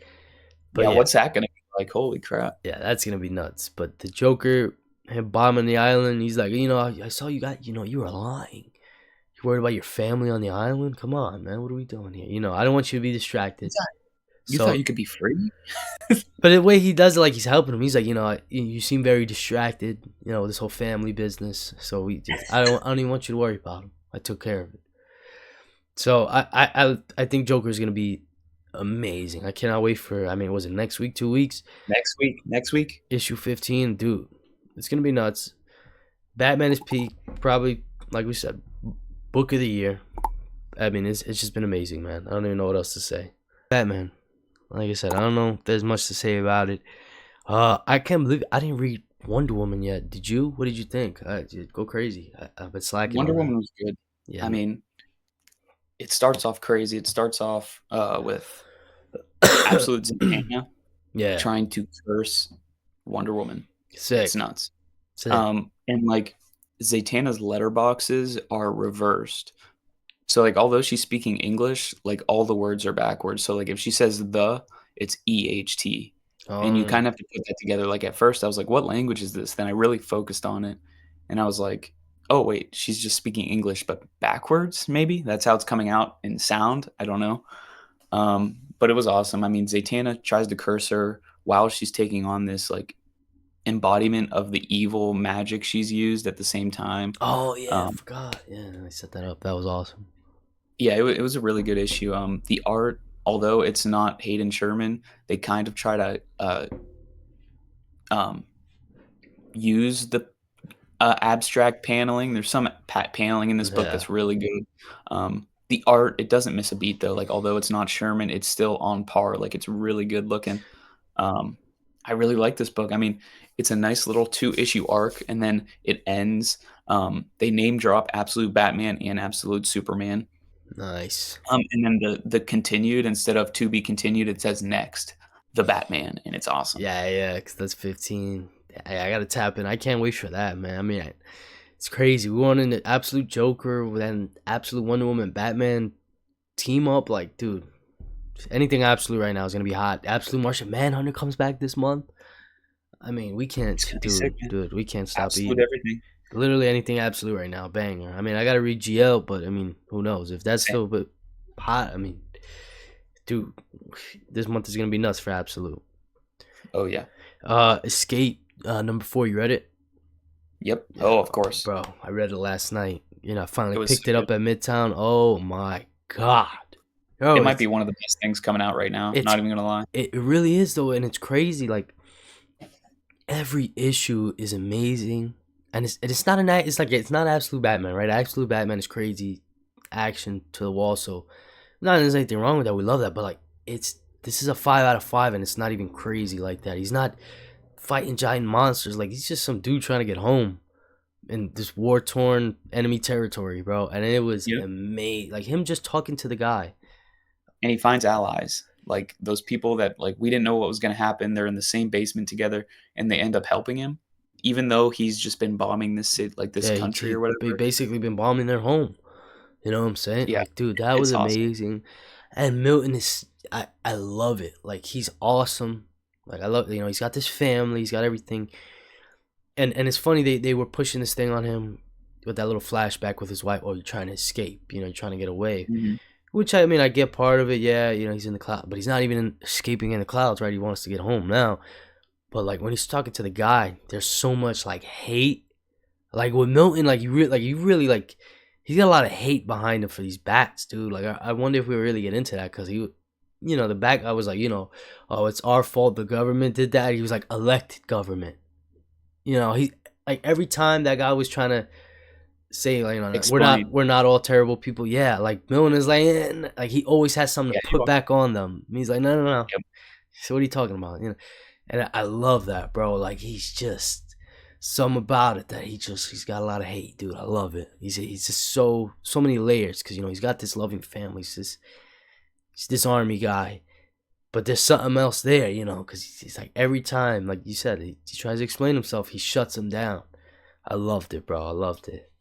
But Yeah, yeah, what's that gonna be like? Holy crap. yeah, that's gonna be nuts. But the Joker, him bombing the island, he's like, I saw you got, you were lying. You worried about your family on the island? Come on, man. What are we doing here? I don't want you to be You distracted. thought you thought So, you could be free? but the way he does it, like he's helping him. He's like, you seem very distracted. With this whole family business. So I don't even want you to worry about him. I took care of it. So I think Joker is gonna be amazing. I cannot wait for. I mean, was it next week? 2 weeks? Next week. Next week. Issue 15, dude. It's gonna be nuts. Batman is peak. Probably, like we said, book of the year. I mean, it's just been amazing, man. I don't even know what else to say. Batman. Like I said, I don't know if there's much to say about it. I can't believe I didn't read Wonder Woman yet. Did you? What did you think? Go crazy. I've been slacking Wonder on that. Woman was good. Yeah. I mean, it starts off crazy. It starts off with Absolute Zatanna Yeah. trying to curse Wonder Woman. It's Sick. nuts. Sick. And like Zatanna's letterboxes are reversed. So like although she's speaking English, like all the words are backwards. So like if she says the, it's EHT. And you kind of have to put that together. Like at first I was like, what language is this? Then I really focused on it and I was like, oh wait, she's just speaking English but backwards, maybe? That's how it's coming out in sound. I don't know. But it was awesome. I mean, Zatanna tries to curse her while she's taking on this like embodiment of the evil magic she's used at the same time. Oh yeah, I Um, forgot. Yeah, I set that up. That was awesome. yeah, it was a really good issue. The art, although it's not Hayden Sherman, they kind of try to um, use the abstract paneling. There's some paneling in this book Yeah, that's really good. The art, it doesn't miss a beat though. Like although it's not Sherman, it's still on par. Like it's really good looking. Um, I really like this book. I mean, it's a nice little 2 issue arc, and then it ends. They name drop Absolute Batman and Absolute Superman. nice. And then the continued instead of to be continued, it says next the Batman, and it's awesome. Yeah, yeah, because that's 15. I gotta tap in. I can't wait for that, man. I mean, it's crazy. We want an absolute Joker, then absolute Wonder Woman, Batman team up. Like, dude, anything absolute right now is gonna be hot. Absolute Martian Manhunter comes back this month. I mean, we can't, It's gonna be sick, man. we can't stop Absolute eating. everything. Literally anything absolute right now, banger. I mean, I gotta read GL, but I mean, who knows if that's Same. still a bit hot? I mean, dude, this month is gonna be nuts for absolute. Oh yeah. Escape number 4. You read it? Yep. Yeah, Oh, of course. bro. I read it last night. I finally It was so picked it good. up at Midtown. Oh my god, yo, It might be one of the best things coming out right now. it's Not even gonna lie. it really is though, and it's crazy. Like every issue is amazing, and it's not a night. It's like it's not absolute Batman, right? Absolute Batman is crazy, action to the wall. So, not that there's anything wrong with that. We love that, but like this is a 5 out of 5, and it's not even crazy like that. He's not fighting giant monsters. Like he's just some dude trying to get home in this war torn enemy territory, bro. And it was Yep. amazing. Like him just talking to the guy. And he finds allies. Like those people that like we didn't know what was gonna happen. They're in the same basement together and they end up helping him. Even though he's just been bombing this city, like this Yeah, country or he whatever. basically been bombing their home. You know what I'm saying? Yeah, Like, dude, that was it's awesome. amazing. And Milton is, I love it. Like, he's awesome. Like, I love, he's got this family, he's got everything. And it's funny, they were pushing this thing on him with that little flashback with his wife. Oh, you're trying to escape, you're trying to get away. Mhm. Which, I mean, I get part of it. Yeah, he's in the cloud, but he's not even escaping in the clouds, right? He wants to get home now. But, like, when he's talking to the guy, there's so much, like, hate. Like, with Milton, like, you really, like, he's got a lot of hate behind him for these bats, dude. Like, I wonder if we really get into that because the bad guy was like, oh, it's our fault. The government did that. He was like, elected government. He like every time that guy was trying to say like, we're not Explain. we're not all terrible people. Yeah, like Milton is like, like he always has something to Yeah, you put are. back on them. And he's like, no, no, no. Yep. So what are you talking about? And I love that, bro. Like he's just some about it that he's got a lot of hate, dude. I love it. He's just so many layers because he's got this loving family. He's this army guy, but there's something else there, because he's like every time, like you said, he tries to explain himself, he shuts him down. I loved it, bro. I loved it.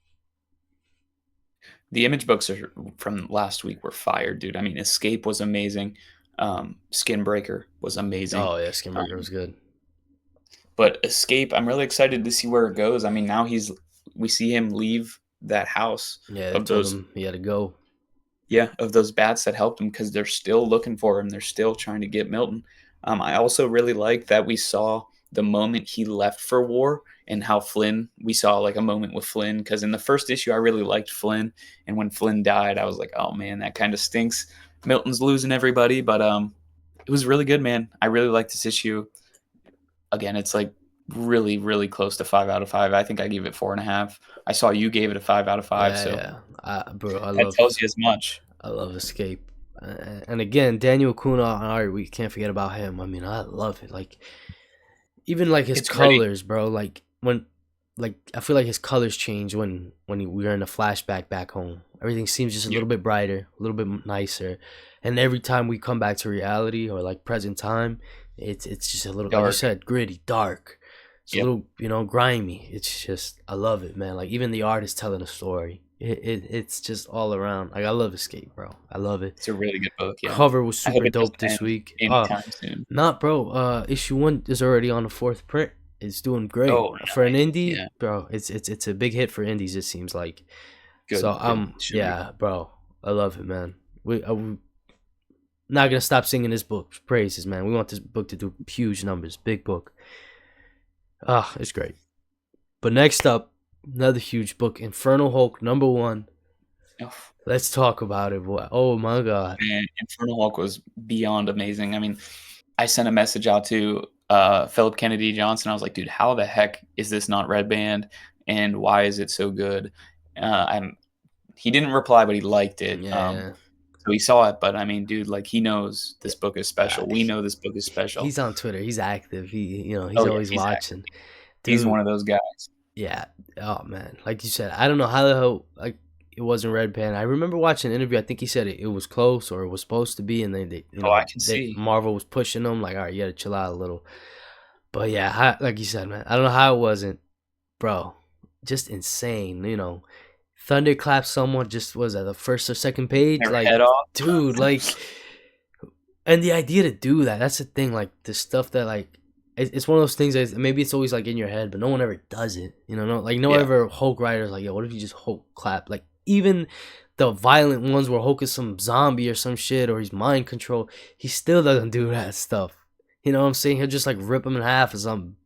The image books from last week were fire, dude. I mean, Escape was amazing. Skinbreaker was amazing. Oh yeah, Skimmerger Um, was good. but Escape, I'm really excited to see where it goes. I mean, now we see him leave that house Yeah, they of told those, him he had to go. yeah, of those bats that helped him because they're still looking for him. They're still trying to get Milton. I also really like that we saw the moment he left for war and how we saw like a moment with Flynn because in the first issue I really liked Flynn, and when Flynn died, I was like, oh man, that kind of stinks. Milton's losing everybody, but it was really good, man. I really like this issue. Again, it's like really, really close to 5 out of 5. I think I gave it 4.5. I saw you gave it a 5 out of 5, Yeah, so yeah. Bro, that tells you as much. I love Escape. And again, Daniel Kuna on art, we can't forget about him. I mean, I love it. Like even like his It's gritty. colors, bro. Like when, like I feel like his colors change when we are in a flashback back home. Everything seems just a Yep. little bit brighter, a little bit nicer. And every time we come back to reality or like present time, it's just a little, like you Dark. said, gritty, dark. It's a Yep. little, grimy. It's just I love it, man. Like even the art is telling a story. It's just all around. Like I love Escape, bro. I love it. It's a really good book, yeah. Cover was I hope super it dope doesn't this end week. anytime soon. Not bro. Issue 1 is already on the fourth print. It's doing great Oh, for an nice. indie, Yeah, bro. It's a big hit for indies. It seems like. So good, good. Should be. yeah, bro. I love it, man. We not gonna stop singing this book praises, man. We want this book to do huge numbers, big book. It's great. But next up, another huge book, Infernal Hulk #1. Oh, Let's talk about it, boy. Oh my god. man, Infernal Hulk was beyond amazing. I mean, I sent a message out to, Philip Kennedy Johnson. I was like, "Dude, how the heck is this not Red Band, and why is it so good?" I'm He didn't reply, but he liked it. Yeah, So he saw it, but I mean, dude, like, he knows yeah. this book is Uh, special. We know this book is special. he's on Twitter. He's active. He's Oh, yeah, always he's active. watching. He's one Dude, of those guys. yeah. Oh man, like you said, I don't know how the hell like it wasn't Red Band. I remember watching an interview. I think he said it was close or it was supposed to be, and then Oh, I can they see. Marvel was pushing them like, all right, you gotta chill out a little. But yeah, like you said, man, I don't know how it wasn't, bro. Just insane. Thunderclap someone just was at the first or second page, Their like, head off. dude, like, and the idea to do that—that's the thing. Like the stuff that like it's one of those things that maybe it's always like in your head, but no one ever does it. No Yeah, ever Hulk writers like, yo, what if you just Hulk clap? Like even the violent ones where Hulk is some zombie or some shit or he's mind control, he still doesn't do that stuff. You know what I'm saying? He'll just like rip him in half or something.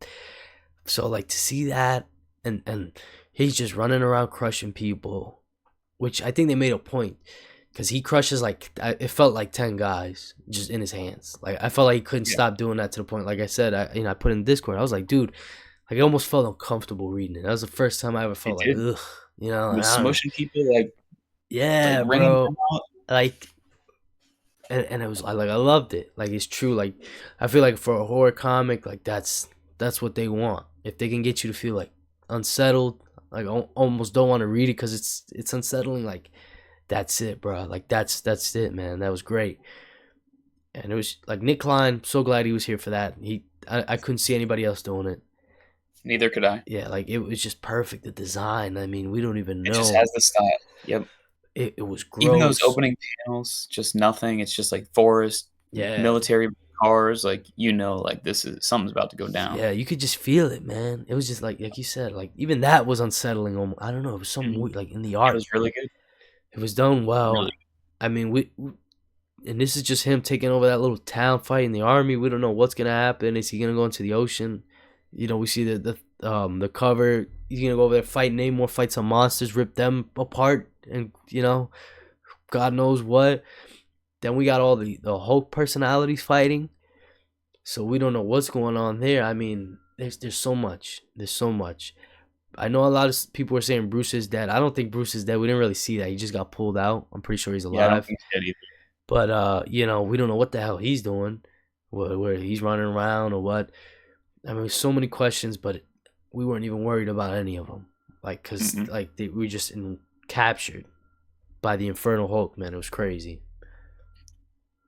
So like to see that and he's just running around crushing people, which I think they made a point because he crushes like it felt like 10 guys just in his hands. Like I felt like he couldn't yeah. stop doing that to the point. Like I said, I put in Discord. I was like, dude, like I almost felt uncomfortable reading it. That was the first time I ever It felt like did. ugh. He was I don't know. smushing people, like, Yeah, ringing bro. them out. Like and it was like I loved it. Like it's true. Like I feel like for a horror comic, like that's what they want. If they can get you to feel like unsettled, like almost don't want to read it because it's unsettling. Like that's it, bro. Like that's it, man. That was great. And it was like Nick Klein. So glad he was here for that. I couldn't see anybody else doing it. Neither could I. Yeah, like it was just perfect. The design. I mean, we don't even It just know. has the style. Yep. It was Even those gross. opening panels, just nothing. It's just like forest, Yeah, military cars. Like, like this is something's about to go down. yeah. You could just feel it, man. It was just like you said. Like even that was unsettling. I don't know. It was some Mhm. weird, like in the It art. was really good. It was done Really. well. I mean, and this is just him taking over that little town, fighting the army. We don't know what's gonna happen. Is he gonna go into the ocean? We see the cover. He's gonna go over there, fight Namor, fight some monsters, rip them apart, and God knows what. Then we got all the Hulk personalities fighting. So we don't know what's going on there. I mean, there's so much. There's so much. I know a lot of people are saying Bruce is dead. I don't think Bruce is dead. We didn't really see that. He just got pulled out. I'm pretty sure he's Yeah, I don't alive. think he did either. But we don't know what the hell he's doing, where he's running around or what. I mean, so many questions, but we weren't even worried about any of them. Like, cause Mm-mm. we were just captured by the Infernal Hulk. Man, it was crazy.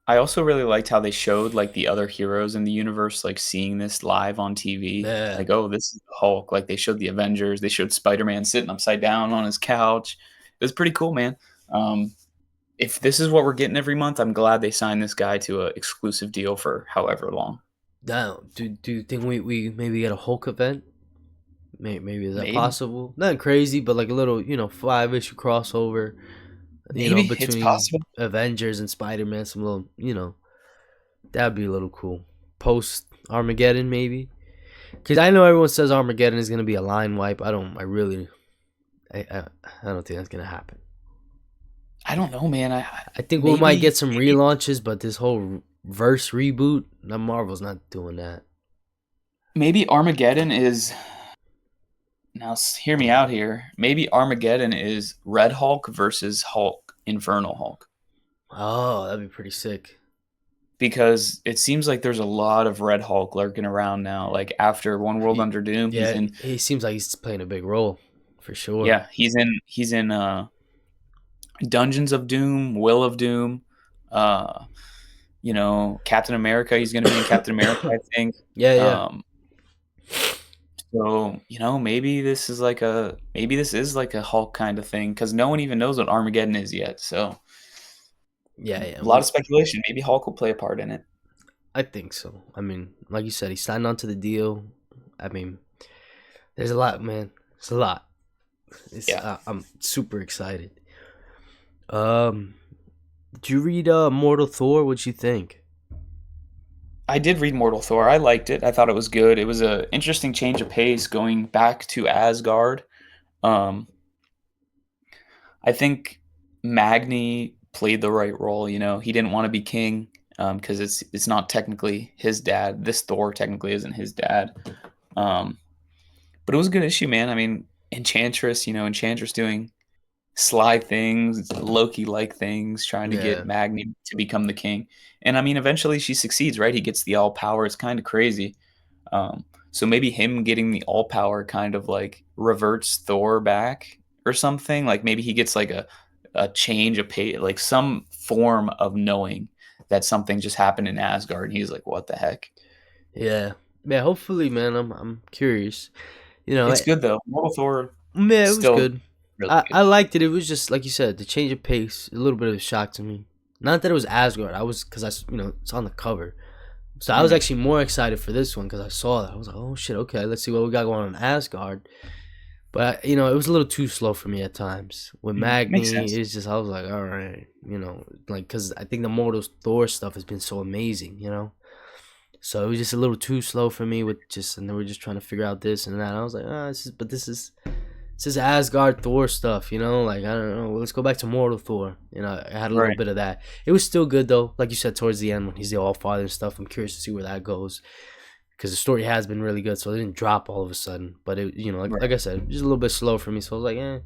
I also really liked how they showed like the other heroes in the universe, like seeing this live on TV. Yeah, Like, oh, this is the Hulk. Like they showed the Avengers. They showed Spider-Man sitting upside down on his couch. It was pretty cool, man. Um, if this is what we're getting every month, I'm glad they signed this guy to an exclusive deal for however long. Now, do you think we maybe get a Hulk event? Maybe is that Maybe, possible? Nothing crazy, but like a little 5 issue crossover. maybe it's Between possible. Avengers and Spider Man, some little that'd be a little cool. Post Armageddon, maybe. Because I know everyone says Armageddon is gonna be a line wipe. I don't think that's gonna happen. I don't know, man. I think we might Maybe get some relaunches, but this whole verse reboot, now Marvel's not doing that. maybe Armageddon is now. Hear me out here. Maybe Armageddon is Red Hulk versus Hulk, Infernal Hulk. Oh, that'd be pretty sick. Because it seems like there's a lot of Red Hulk lurking around now. Like after One World He, Under Doom, he's yeah, in. he seems like he's playing a big role, for sure. Yeah, he's in Dungeons of Doom, Will of Doom. Uh, Captain America. He's going to be in Captain America, I think. Yeah, yeah, Um, so maybe this is like a Hulk kind of thing because no one even knows what Armageddon is yet. So yeah, yeah. a lot of speculation. Maybe Hulk will play a part in it. I think so. I mean, like you said, he signed on to the deal. I mean, there's a lot, man. It's a lot. Yeah. I'm super excited. Um, did you read Mortal Thor? What'd you think? I did read Mortal Thor. I liked it. I thought it was good. It was a interesting change of pace going back to Asgard. Um, I think Magni played the right role. He didn't want to be king because it's not technically his dad. This Thor technically isn't his dad. Um, but it was a good issue, man. I mean, Enchantress doing sly things, Loki like things, trying to get Yeah, Magni to become the king. And I mean, eventually she succeeds, right? He gets the all power. It's kind of crazy. So maybe him getting the all power kind of like reverts Thor back or something. Like maybe he gets like a change of pay, like some form of knowing that something just happened in Asgard. And he's like, what the heck? yeah, yeah. Hopefully, man. I'm curious. It's good though. Mortal Thor Man, it was still good. really I good. liked it. It was just like you said, the change of pace, a little bit of a shock to me. Not that it was Asgard. I was because it's on the cover. So I was Mhm. actually more excited for this one because I saw that. I was like, oh shit, okay, let's see what we got going on in Asgard. But it was a little too slow for me at times. With Makes Magni, sense. it's just I was like, all right, like because I think the Mortal Thor stuff has been so amazing. So it was just a little too slow for me and they were just trying to figure out this and that. I was like, this is Asgard Thor stuff, like I don't know. Let's go back to Mortal Thor. I had a little Right. bit of that. It was still good though, like you said towards the end when he's the All Father and stuff. I'm curious to see where that goes because the story has been really good, so it didn't drop all of a sudden. But it, like Right. I said, just a little bit slow for me. So I was like, eh.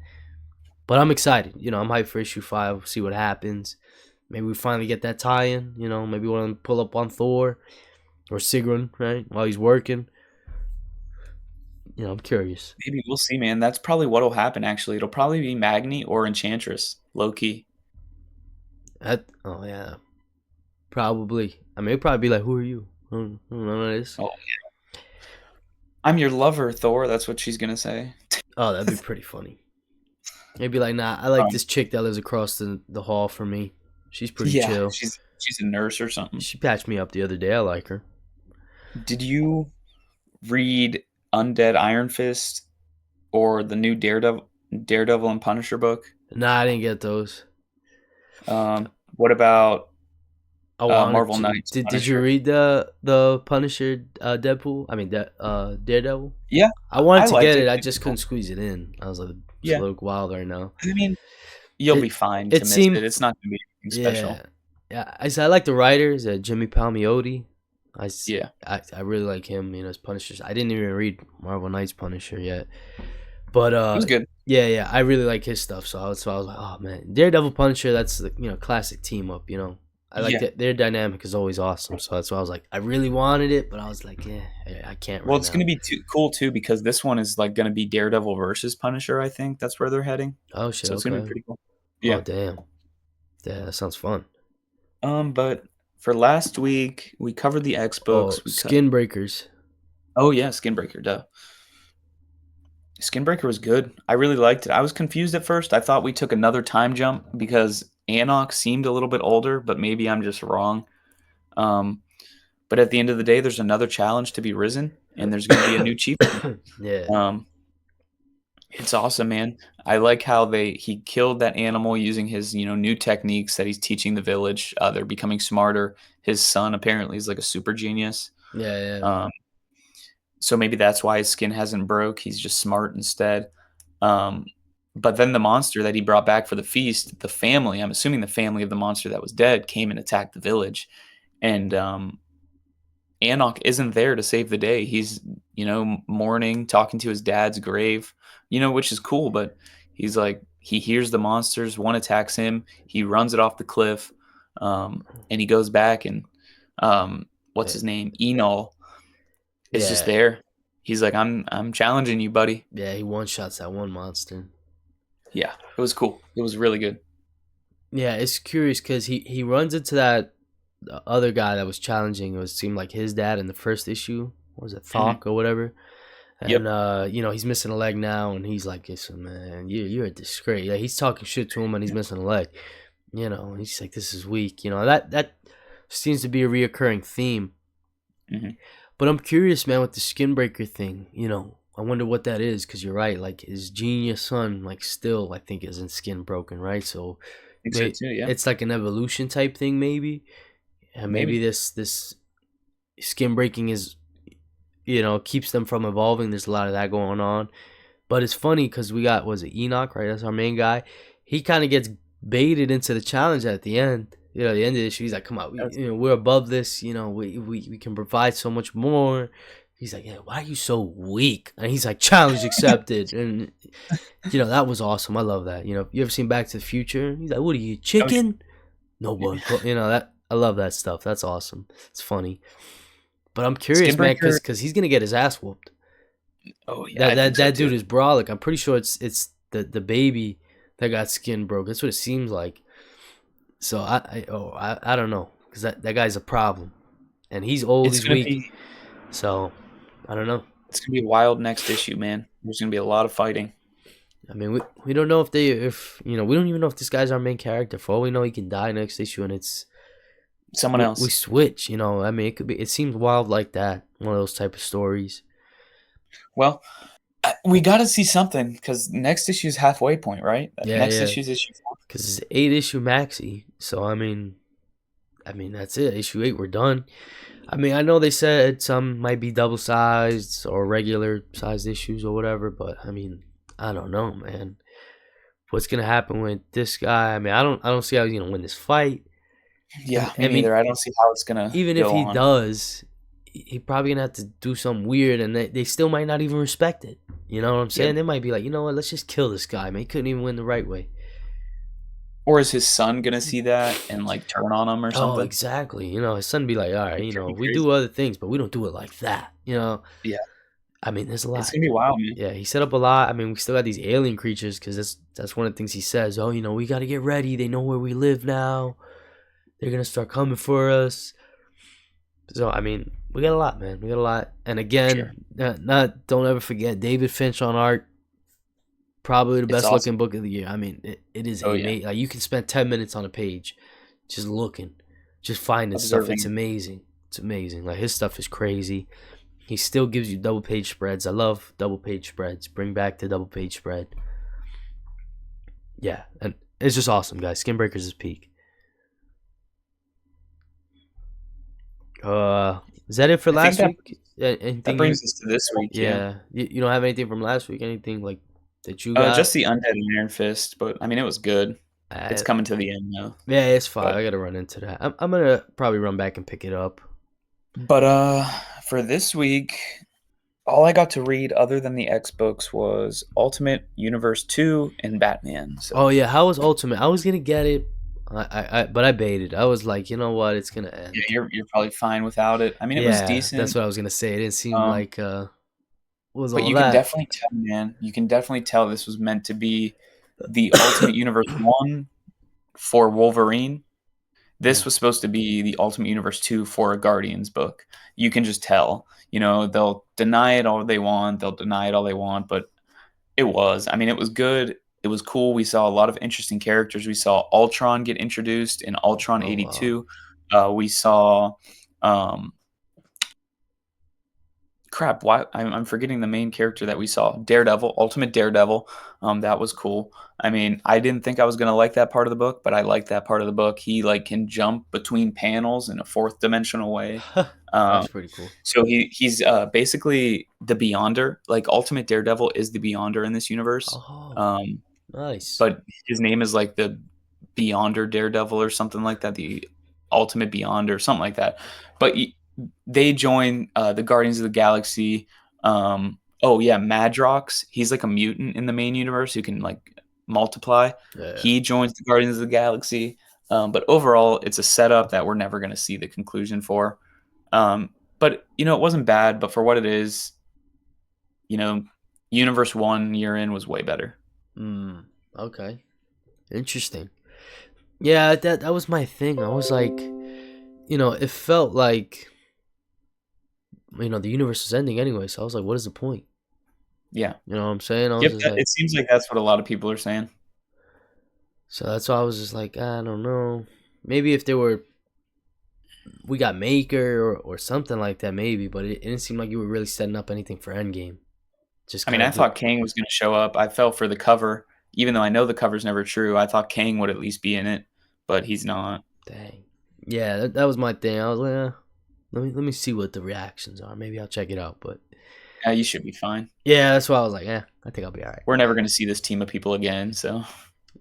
But I'm excited. I'm hyped for issue 5. See what happens. Maybe we finally get that tie-in. Maybe we want to pull up on Thor or Sigrun, right, while he's working. I'm curious. Maybe we'll see, man. That's probably what'll happen. Actually, it'll probably be Magni or Enchantress, low key. Oh yeah, probably. I mean, it'd probably be like, "Who are you?" I don't know what it is. Oh, I'm your lover, Thor. That's what she's gonna say. Oh, that'd be pretty funny. Maybe like, nah, I like Um, this chick that lives across the hall from me. She's pretty yeah, chill. she's a nurse or something. She patched me up the other day. I like her. Did you read Undead Iron Fist or the new Daredevil and Punisher book? Nah, I didn't get those. What about I wanted Marvel to. Knights Did you Punisher? read the Punisher Deadpool? I mean, Daredevil. Yeah, I wanted I to liked get it. it. I It's just couldn't cool. squeeze it in. I was like, it's a Yeah, little wild right now. I mean, you'll be It fine it to miss seemed it. It's not gonna be anything Yeah, special. Yeah, I like the writers, Jimmy Palmiotti. Yeah, I really like him. You know, his Punisher. I didn't even read Marvel Knights Punisher yet, but it was good. yeah, I really like his stuff. So I was like, oh man, Daredevil Punisher. That's the classic team up. You know, I like Yeah. that. Their dynamic is always awesome. So that's why I was like, I really wanted it, but I was like, yeah, I can't Well, right it's going to now. be cool too because this one is like going to be Daredevil versus Punisher. I think that's where they're heading. Oh shit. So it's going to be Okay. pretty cool. Oh Yeah. damn. Yeah, that sounds fun. But for last week we covered the X Oh, books. We cut. Skin Breakers. Oh yeah, Skinbreaker. Duh. Skinbreaker was good. I really liked it. I was confused at first. I thought we took another time jump because Anok seemed a little bit older, but maybe I'm just wrong. Um, but at the end of the day, there's another challenge to be risen, and there's going to be a new chieftain. Yeah. Um, it's awesome, man. I like how he killed that animal using his new techniques that he's teaching the village. They're becoming smarter. His son apparently is like a super genius. Yeah, yeah, Um, so maybe that's why his skin hasn't broke. He's just smart instead. Um, but then the monster that he brought back for the feast, the family, I'm assuming the family of the monster that was dead, came and attacked the village. And Anok isn't there to save the day. He's, mourning, talking to his dad's grave, which is cool. But he's like, he hears the monsters, one attacks him, he runs it off the cliff, and he goes back and, what's yeah, his name? Enol is just yeah, there. He's like, I'm challenging you, buddy. yeah. He one shots that one monster. Yeah, it was cool. It was really good. Yeah, it's curious because he runs into that other guy that was challenging. It seemed like his dad in the first issue. What was it, Mhm. Thok or whatever? And Yep. he's missing a leg now, and he's like, "Listen, man, you're a disgrace." Yeah, he's talking shit to him, and he's missing a leg. He's like, "This is weak." That seems to be a reoccurring theme. Mhm. But I'm curious, man, with the skin breaker thing. I wonder what that is, because you're right. Like his genius son, like still, I think, isn't skin broken, right? So, Think so too. Yeah. it's like an evolution type thing, maybe. And maybe Maybe. this skin breaking is, keeps them from evolving. There's a lot of that going on. But it's funny because we got, was it Enoch, right? That's our main guy. He kind of gets baited into the challenge at the end. The end of the issue, he's like, "Come on, That's, we're above this. We can provide so much more." He's like, "Yeah, why are you so weak?" And he's like, "Challenge accepted." And that was awesome. I love that. You ever seen Back to the Future? He's like, "What are you, oh yeah. chicken?" No one. That I love that stuff. That's awesome. It's funny. But I'm curious, man, Skinbreaker. because he's gonna get his ass whooped. Oh yeah, That I that think so that too. dude is brolic. I'm pretty sure it's the baby that got skin broke. That's what it seems like. So I don't know, because that guy's a problem, and he's old. It's He's gonna weak. be So I don't know. it's gonna be a wild next issue, man. There's gonna be a lot of fighting. I mean, we don't know if we don't even know if this guy's our main character. For all we know, he can die next issue, and Someone we else. switch. I mean, it could be. It seems wild like that. One of those type of stories. Well, we got to see something because next issue's halfway point, right? Yeah, Next yeah. issue's issue 4. Because it's 8 issue maxi. So I mean that's it. Issue 8, we're done. I mean, I know they said some might be double sized or regular sized issues or whatever, but I mean, I don't know, man. What's gonna happen with this guy? I mean, I don't see how he's gonna win this fight. Yeah, me I mean, neither. I don't see how it's gonna even if go he on. does, he probably gonna have to do something weird, and they still might not even respect it. You know what I'm saying? Yep. They might be like, you know what? Let's just kill this guy, man. He couldn't even win the right way. Or is his son gonna see that and like turn on him or Oh, something? exactly. His son be like, all right, It could be we crazy. do other things, but we don't do it like that. Yeah, I mean, there's a it's lot. gonna be wild, man. Yeah, he set up a lot. I mean, we still got these alien creatures, because that's one of the things he says. Oh, we got to get ready. They know where we live now. They're gonna start coming for us. So I mean, we got a lot, man. We got a lot. And Sure, again, not don't ever forget David Finch on art. Probably the it's best awesome. looking book of the year. I mean, it is Oh yeah, amazing. Like, you can spend 10 minutes on a page, just looking, just finding stuff. It's observing. amazing. It's amazing. Like, his stuff is crazy. He still gives you double page spreads. I love double page spreads. Bring back the double page spread. Yeah, and it's just awesome, guys. Skin Breakers is peak. Is that it for I think last that week? that Anything you? brings us to this week. Yeah, Yeah, you don't have anything from last week? Anything like that you got? just the Undead and Iron Fist, but I mean it was good. It's Uh, coming to the end now. yeah, it's fine. But I gotta run into that. I'm gonna probably run back and pick it up. but for this week, all I got to read other than the X books was Ultimate Universe 2 and Batman. Oh So yeah, how was Ultimate? I was gonna get it, but I baited. I was like, you know what, it's gonna yeah, end. you're probably fine without it. I mean, it was Yeah, that's decent. what I was gonna say. It didn't seem Um, like what was but all you can that. definitely tell, man. You can definitely tell this was meant to be the Ultimate Universe 1 for Wolverine. This Mm. was supposed to be the Ultimate Universe 2 for a Guardians book. You can just tell. They'll deny it all they want. They'll deny it all they want, but it was. I mean, it was good. It was cool. We saw a lot of interesting characters. We saw Ultron get introduced in Ultron Oh wow. 82. We saw um, crap. Why I'm forgetting the main character that we saw. Daredevil, Ultimate Daredevil. That was cool. I mean, I didn't think I was gonna like that part of the book, but I like that part of the book. He like can jump between panels in a fourth dimensional way. Um, That's pretty cool. so he's basically the Beyonder. Like Ultimate Daredevil is the Beyonder in this universe. Oh, Um, nice. but his name is like the Beyonder Daredevil or something like that, the Ultimate Beyonder, something like that. But they join the Guardians of the Galaxy. Oh yeah, Madrox. He's like a mutant in the main universe who can like multiply. Yeah. He joins the Guardians of the Galaxy. But overall, it's a setup that we're never going to see the conclusion for. But it wasn't bad. But for what it is, you know, Universe 1 year in was way better. Mm, okay. Interesting. Yeah, that was my thing. I was like, it felt like, the universe is ending anyway. So I was like, what is the point? Yeah. You know what I'm saying? I was Yep. just like, It seems like that's what a lot of people are saying. so that's why I was just like, I don't know. Maybe if we got Maker or something like that, maybe. But it didn't seem like you were really setting up anything for Endgame. Just I mean, kind I of thought Kang was going to show up. I fell for the cover, even though I know the cover's never true. I thought Kang would at least be in it, but he's not. dang. Yeah, that was my thing. I was like, let me see what the reactions are. Maybe I'll check it out. But Yeah, you should be fine. yeah, that's why I was like, I think I'll be all right. We're never going to see this team of people again, so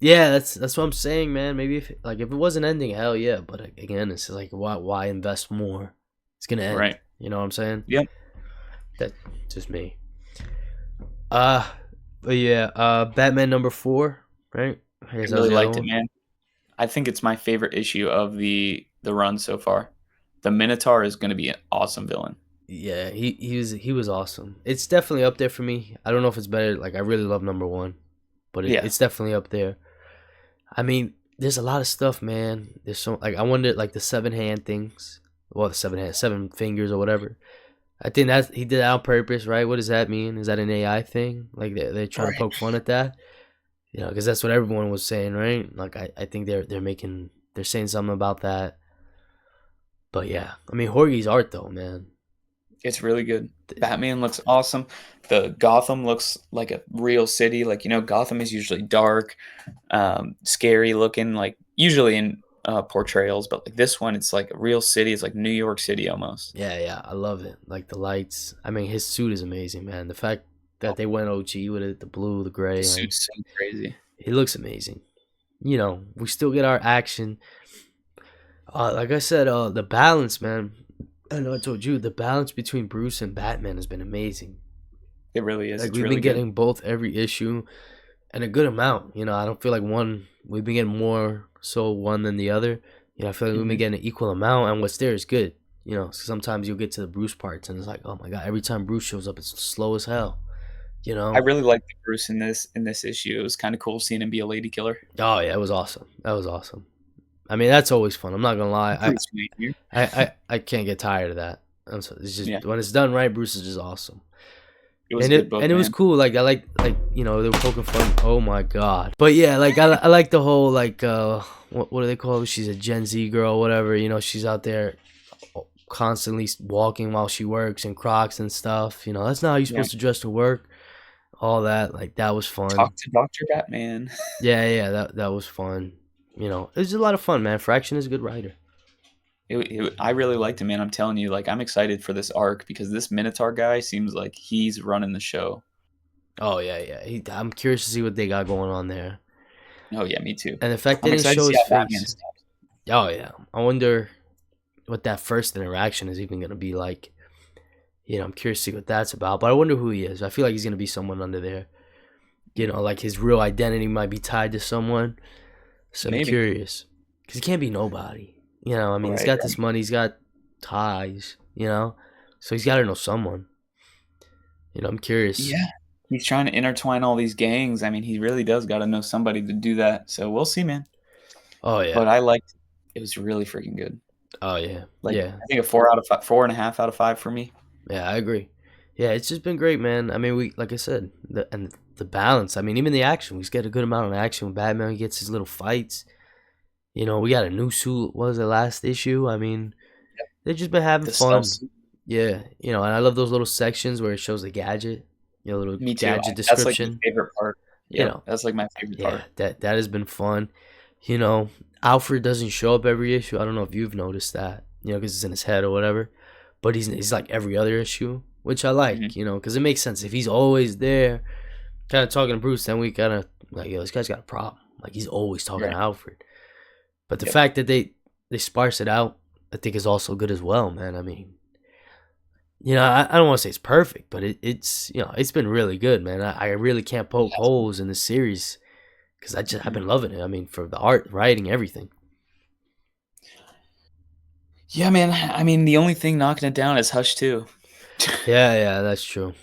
Yeah, that's what I'm saying, man. Maybe if it wasn't ending, hell yeah. But again, it's like why invest more? It's gonna end. right. You know what I'm saying? Yep. That's just me. Uh, but yeah, Batman number 4, right? I I guess that was really the other liked it, one. man. I think it's my favorite issue of the run so far. The Minotaur is going to be an awesome villain. Yeah, he was awesome. It's definitely up there for me. I don't know if it's better. Like I really love number 1, but Yeah. it's definitely up there. I mean, there's a lot of stuff, man. There's so like I wonder like the 7 hand things. Well, the 7 fingers or whatever. I think that he did that on purpose, right? What does that mean? Is that an AI thing? Like they're trying to Right. poke fun at that? Because that's what everyone was saying, right? Like I think they're saying something about that. But yeah, I mean Jorge's art though, man. It's really good. Batman looks awesome. The Gotham looks like a real city. Like, Gotham is usually dark, scary looking, like usually in portrayals, but like this one, it's like a real city. It's like New York City almost. Yeah, I love it. Like the lights. I mean, his suit is amazing, man. The fact that they went OG with it, the blue, the The gray, like suit's so crazy. he looks amazing. We still get our action. Like I said, the balance, man. I know I told you the balance between Bruce and Batman has been amazing. It really is. Like It's we've really been good. getting both every issue and a good amount. I don't feel like one we've been getting more so one than the other. I feel like we've been Mhm. getting an equal amount, and what's there is good. Sometimes you'll get to the Bruce parts, and it's like, oh my god, every time Bruce shows up, it's slow as hell. You I know? really liked the Bruce in this issue. It was kind of cool seeing him be a lady killer. Oh yeah, it was awesome. That was awesome. I mean, that's always fun. I'm not gonna lie. Bruce Wayne here. I can't get tired of that. It's Yeah, just when it's done right, Bruce is just awesome. it was a And good it book, and it was man. cool. Like I like they were poking fun. Oh my god! But yeah, like I like the whole like what do they call it? She's a Gen Z girl, whatever. She's out there constantly walking while she works in Crocs and stuff. That's not how you're Yeah, supposed to dress to work. All that like that was talk fun. to Doctor Batman. Yeah, that was fun. It was a lot of fun, man. Fraction is a good writer. I really liked him, man. I'm telling you, like, I'm excited for this arc because this Minotaur guy seems like he's running the show. Oh yeah. I'm curious to see what they got going on there. Oh yeah, me too. And the fact they I'm didn't excited to show see his how Batman face. stuff. Oh yeah, I wonder what that first interaction is even gonna be like. I'm curious to see what that's about. But I wonder who he is. I feel like he's gonna be someone under there. Like his real identity might be tied to someone. So I'm Maybe. curious because he can't be nobody. I mean, he's Right, got right. this money. He's got ties. So he's got to know someone. I'm curious. Yeah. He's trying to intertwine all these gangs. I mean, he really does gotta know somebody to do that. So we'll see, man. Oh yeah. But I liked it was really freaking good. Oh yeah. Like, Yeah. I think a 4 out of 5, 4.5 out of 5 for me. Yeah. I agree. Yeah, it's just been great, man. I mean, we like I said, the balance. I mean, even the action. We just get a good amount of action. When Batman gets his little fights. We got a new suit. What was the last issue? I mean, they've just been having The stealth fun. suit. Yeah, and I love those little sections where it shows the gadget, little Me too. gadget That's, like, my description. favorite part. You Yep, know, that's, like, my favorite yeah, part. that has been fun. You know, Alfred doesn't show up every issue. I don't know if you've noticed that. Because it's in his head or whatever. But he's like every other issue, which I like. Mhm. Because it makes sense if he's always there, kind of talking to Bruce. Then we kind of like, yo, this guy's got a problem. Like he's always talking Right. to Alfred. But the Yep. fact that they sparse it out, I think is also good as well, man. I mean, I don't want to say it's perfect, but it's it's been really good, man. I really can't poke Yes. holes in the series because I've Mhm. been loving it. I mean, for the art, writing, everything. Yeah, man. I mean, the only thing knocking it down is Hush too. Yeah, yeah, that's true.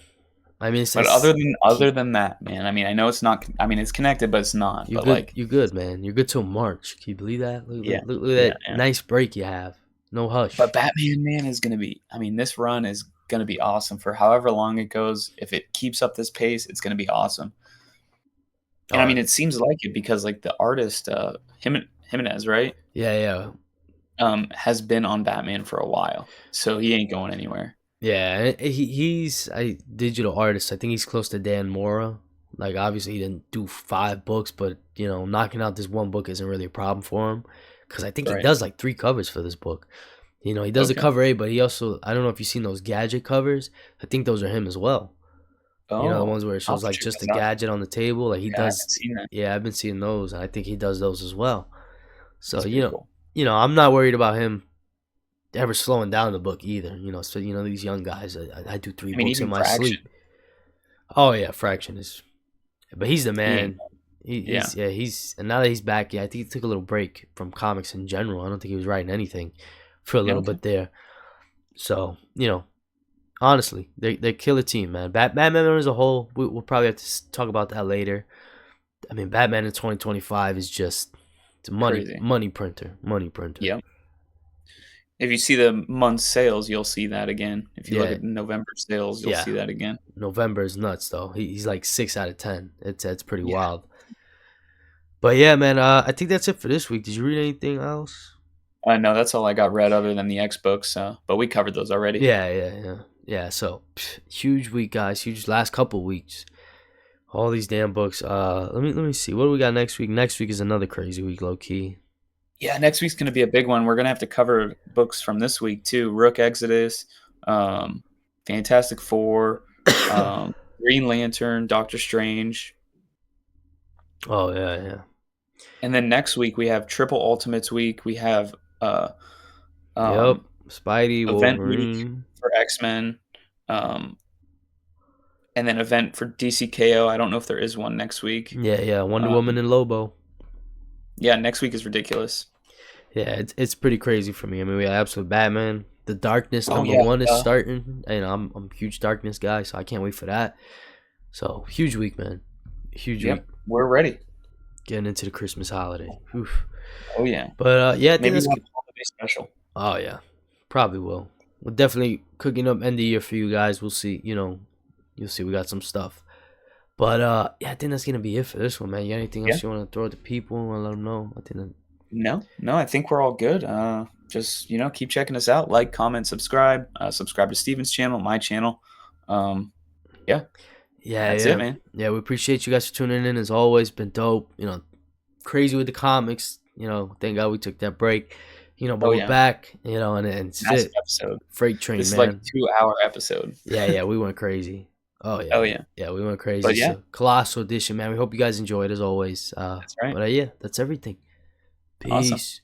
I mean, But it's other than that, man, I mean, I know it's not I mean, it's connected, but it's not. you're But, good. like, You're good, man. You're good till March. Can you believe that? yeah. Look at Yeah, that yeah. nice break you have. No But hush. Batman, man, is gonna be I mean, this run is gonna be awesome for however long it goes. If it keeps up this pace, it's gonna be awesome. And, I Oh mean, it seems like it because, like, the artist, Jimenez, right? yeah, yeah, Has been on Batman for a while, so he ain't going anywhere. yeah. He's a digital artist. I think he's close to Dan Mora. Like obviously he didn't do 5 books, but knocking out this one book isn't really a problem for him because I think he Right. does like 3 covers for this book. He does the Okay. cover A, but he also I don't know if you've seen those gadget covers. I think those are him as well. The Oh, ones where it I'll shows have to like check just a those out. gadget on the table. Like he Yeah, I does. haven't seen that. Yeah, I've been seeing those, and I think he does those as well. So That's pretty cool. I'm not worried about him ever slowing down the book either. So these young guys, I do three I mean, books in even my Fraction, sleep. Oh yeah, Fraction is, but he's the he ain't man. yeah, He's and now that he's back, yeah, I think he took a little break from comics in general. I don't think he was writing anything for a yeah, little okay. bit there. So honestly, they kill a team, man. Batman as a whole, we'll probably have to talk about that later. I mean, Batman in 2025 is just it's a Crazy. money printer. Yep. If you see the month's sales, you'll see that again. If you look Yeah, at November sales, you'll yeah. see that again. November is nuts though. He's like 6 out of 10. It's pretty Yeah. wild. But yeah, man. I think that's it for this week. Did you read anything else? No, that's all I got read other than the X books, but we covered those already. Yeah, yeah, yeah, yeah. So huge week, guys. Huge last couple weeks. All these damn books. Let me see. What do we got next week? Next week is another crazy week, low key. Yeah, next week's gonna be a big one. We're gonna have to cover books from this week too. Rook Exodus, um, Fantastic Four, Green Lantern, Doctor Strange, Oh yeah, yeah. and then next week we have Triple Ultimates week. We have uh, Yep. um, Spidey, Event week Wolverine. for X Men, um, and then event for DCKO. I don't know if there is one next week. Yeah, yeah. Wonder Um, Woman and Lobo. yeah, next week is ridiculous. Yeah, it's pretty crazy for me. I mean, we got Absolute Batman. The Darkness Oh number yeah, one is starting. I'm a huge Darkness guy, so I can't wait for that. So huge week, man. Huge week. yep, we're ready. Getting into the Christmas holiday. Oof. Oh yeah, But yeah, I think maybe that's we'll have good. a holiday special. Oh yeah, probably will. We're definitely cooking up end of year for you guys. We'll see. You'll see. We got some stuff. But yeah, I think that's gonna be it for this one, man. You got anything Yeah. else you want to throw at the people and let them know? I think that, No, no, I think we're all good. Just keep checking us out. Like, comment, subscribe. Subscribe to Steven's channel, my channel. Um, yeah, yeah, that's it, yeah, man. yeah. We appreciate you guys for tuning in. As always, been dope. Crazy with the comics. Thank God we took that break. But Oh we're yeah, back. And it's massive it. episode. Freight train, This is like man. 2 hour episode. Yeah, yeah. We went crazy. Oh yeah, Oh yeah, yeah. yeah. We went crazy. But yeah, So Colossal edition, man. We hope you guys enjoyed as always. that's right. But yeah, that's everything. Awesome. Peace.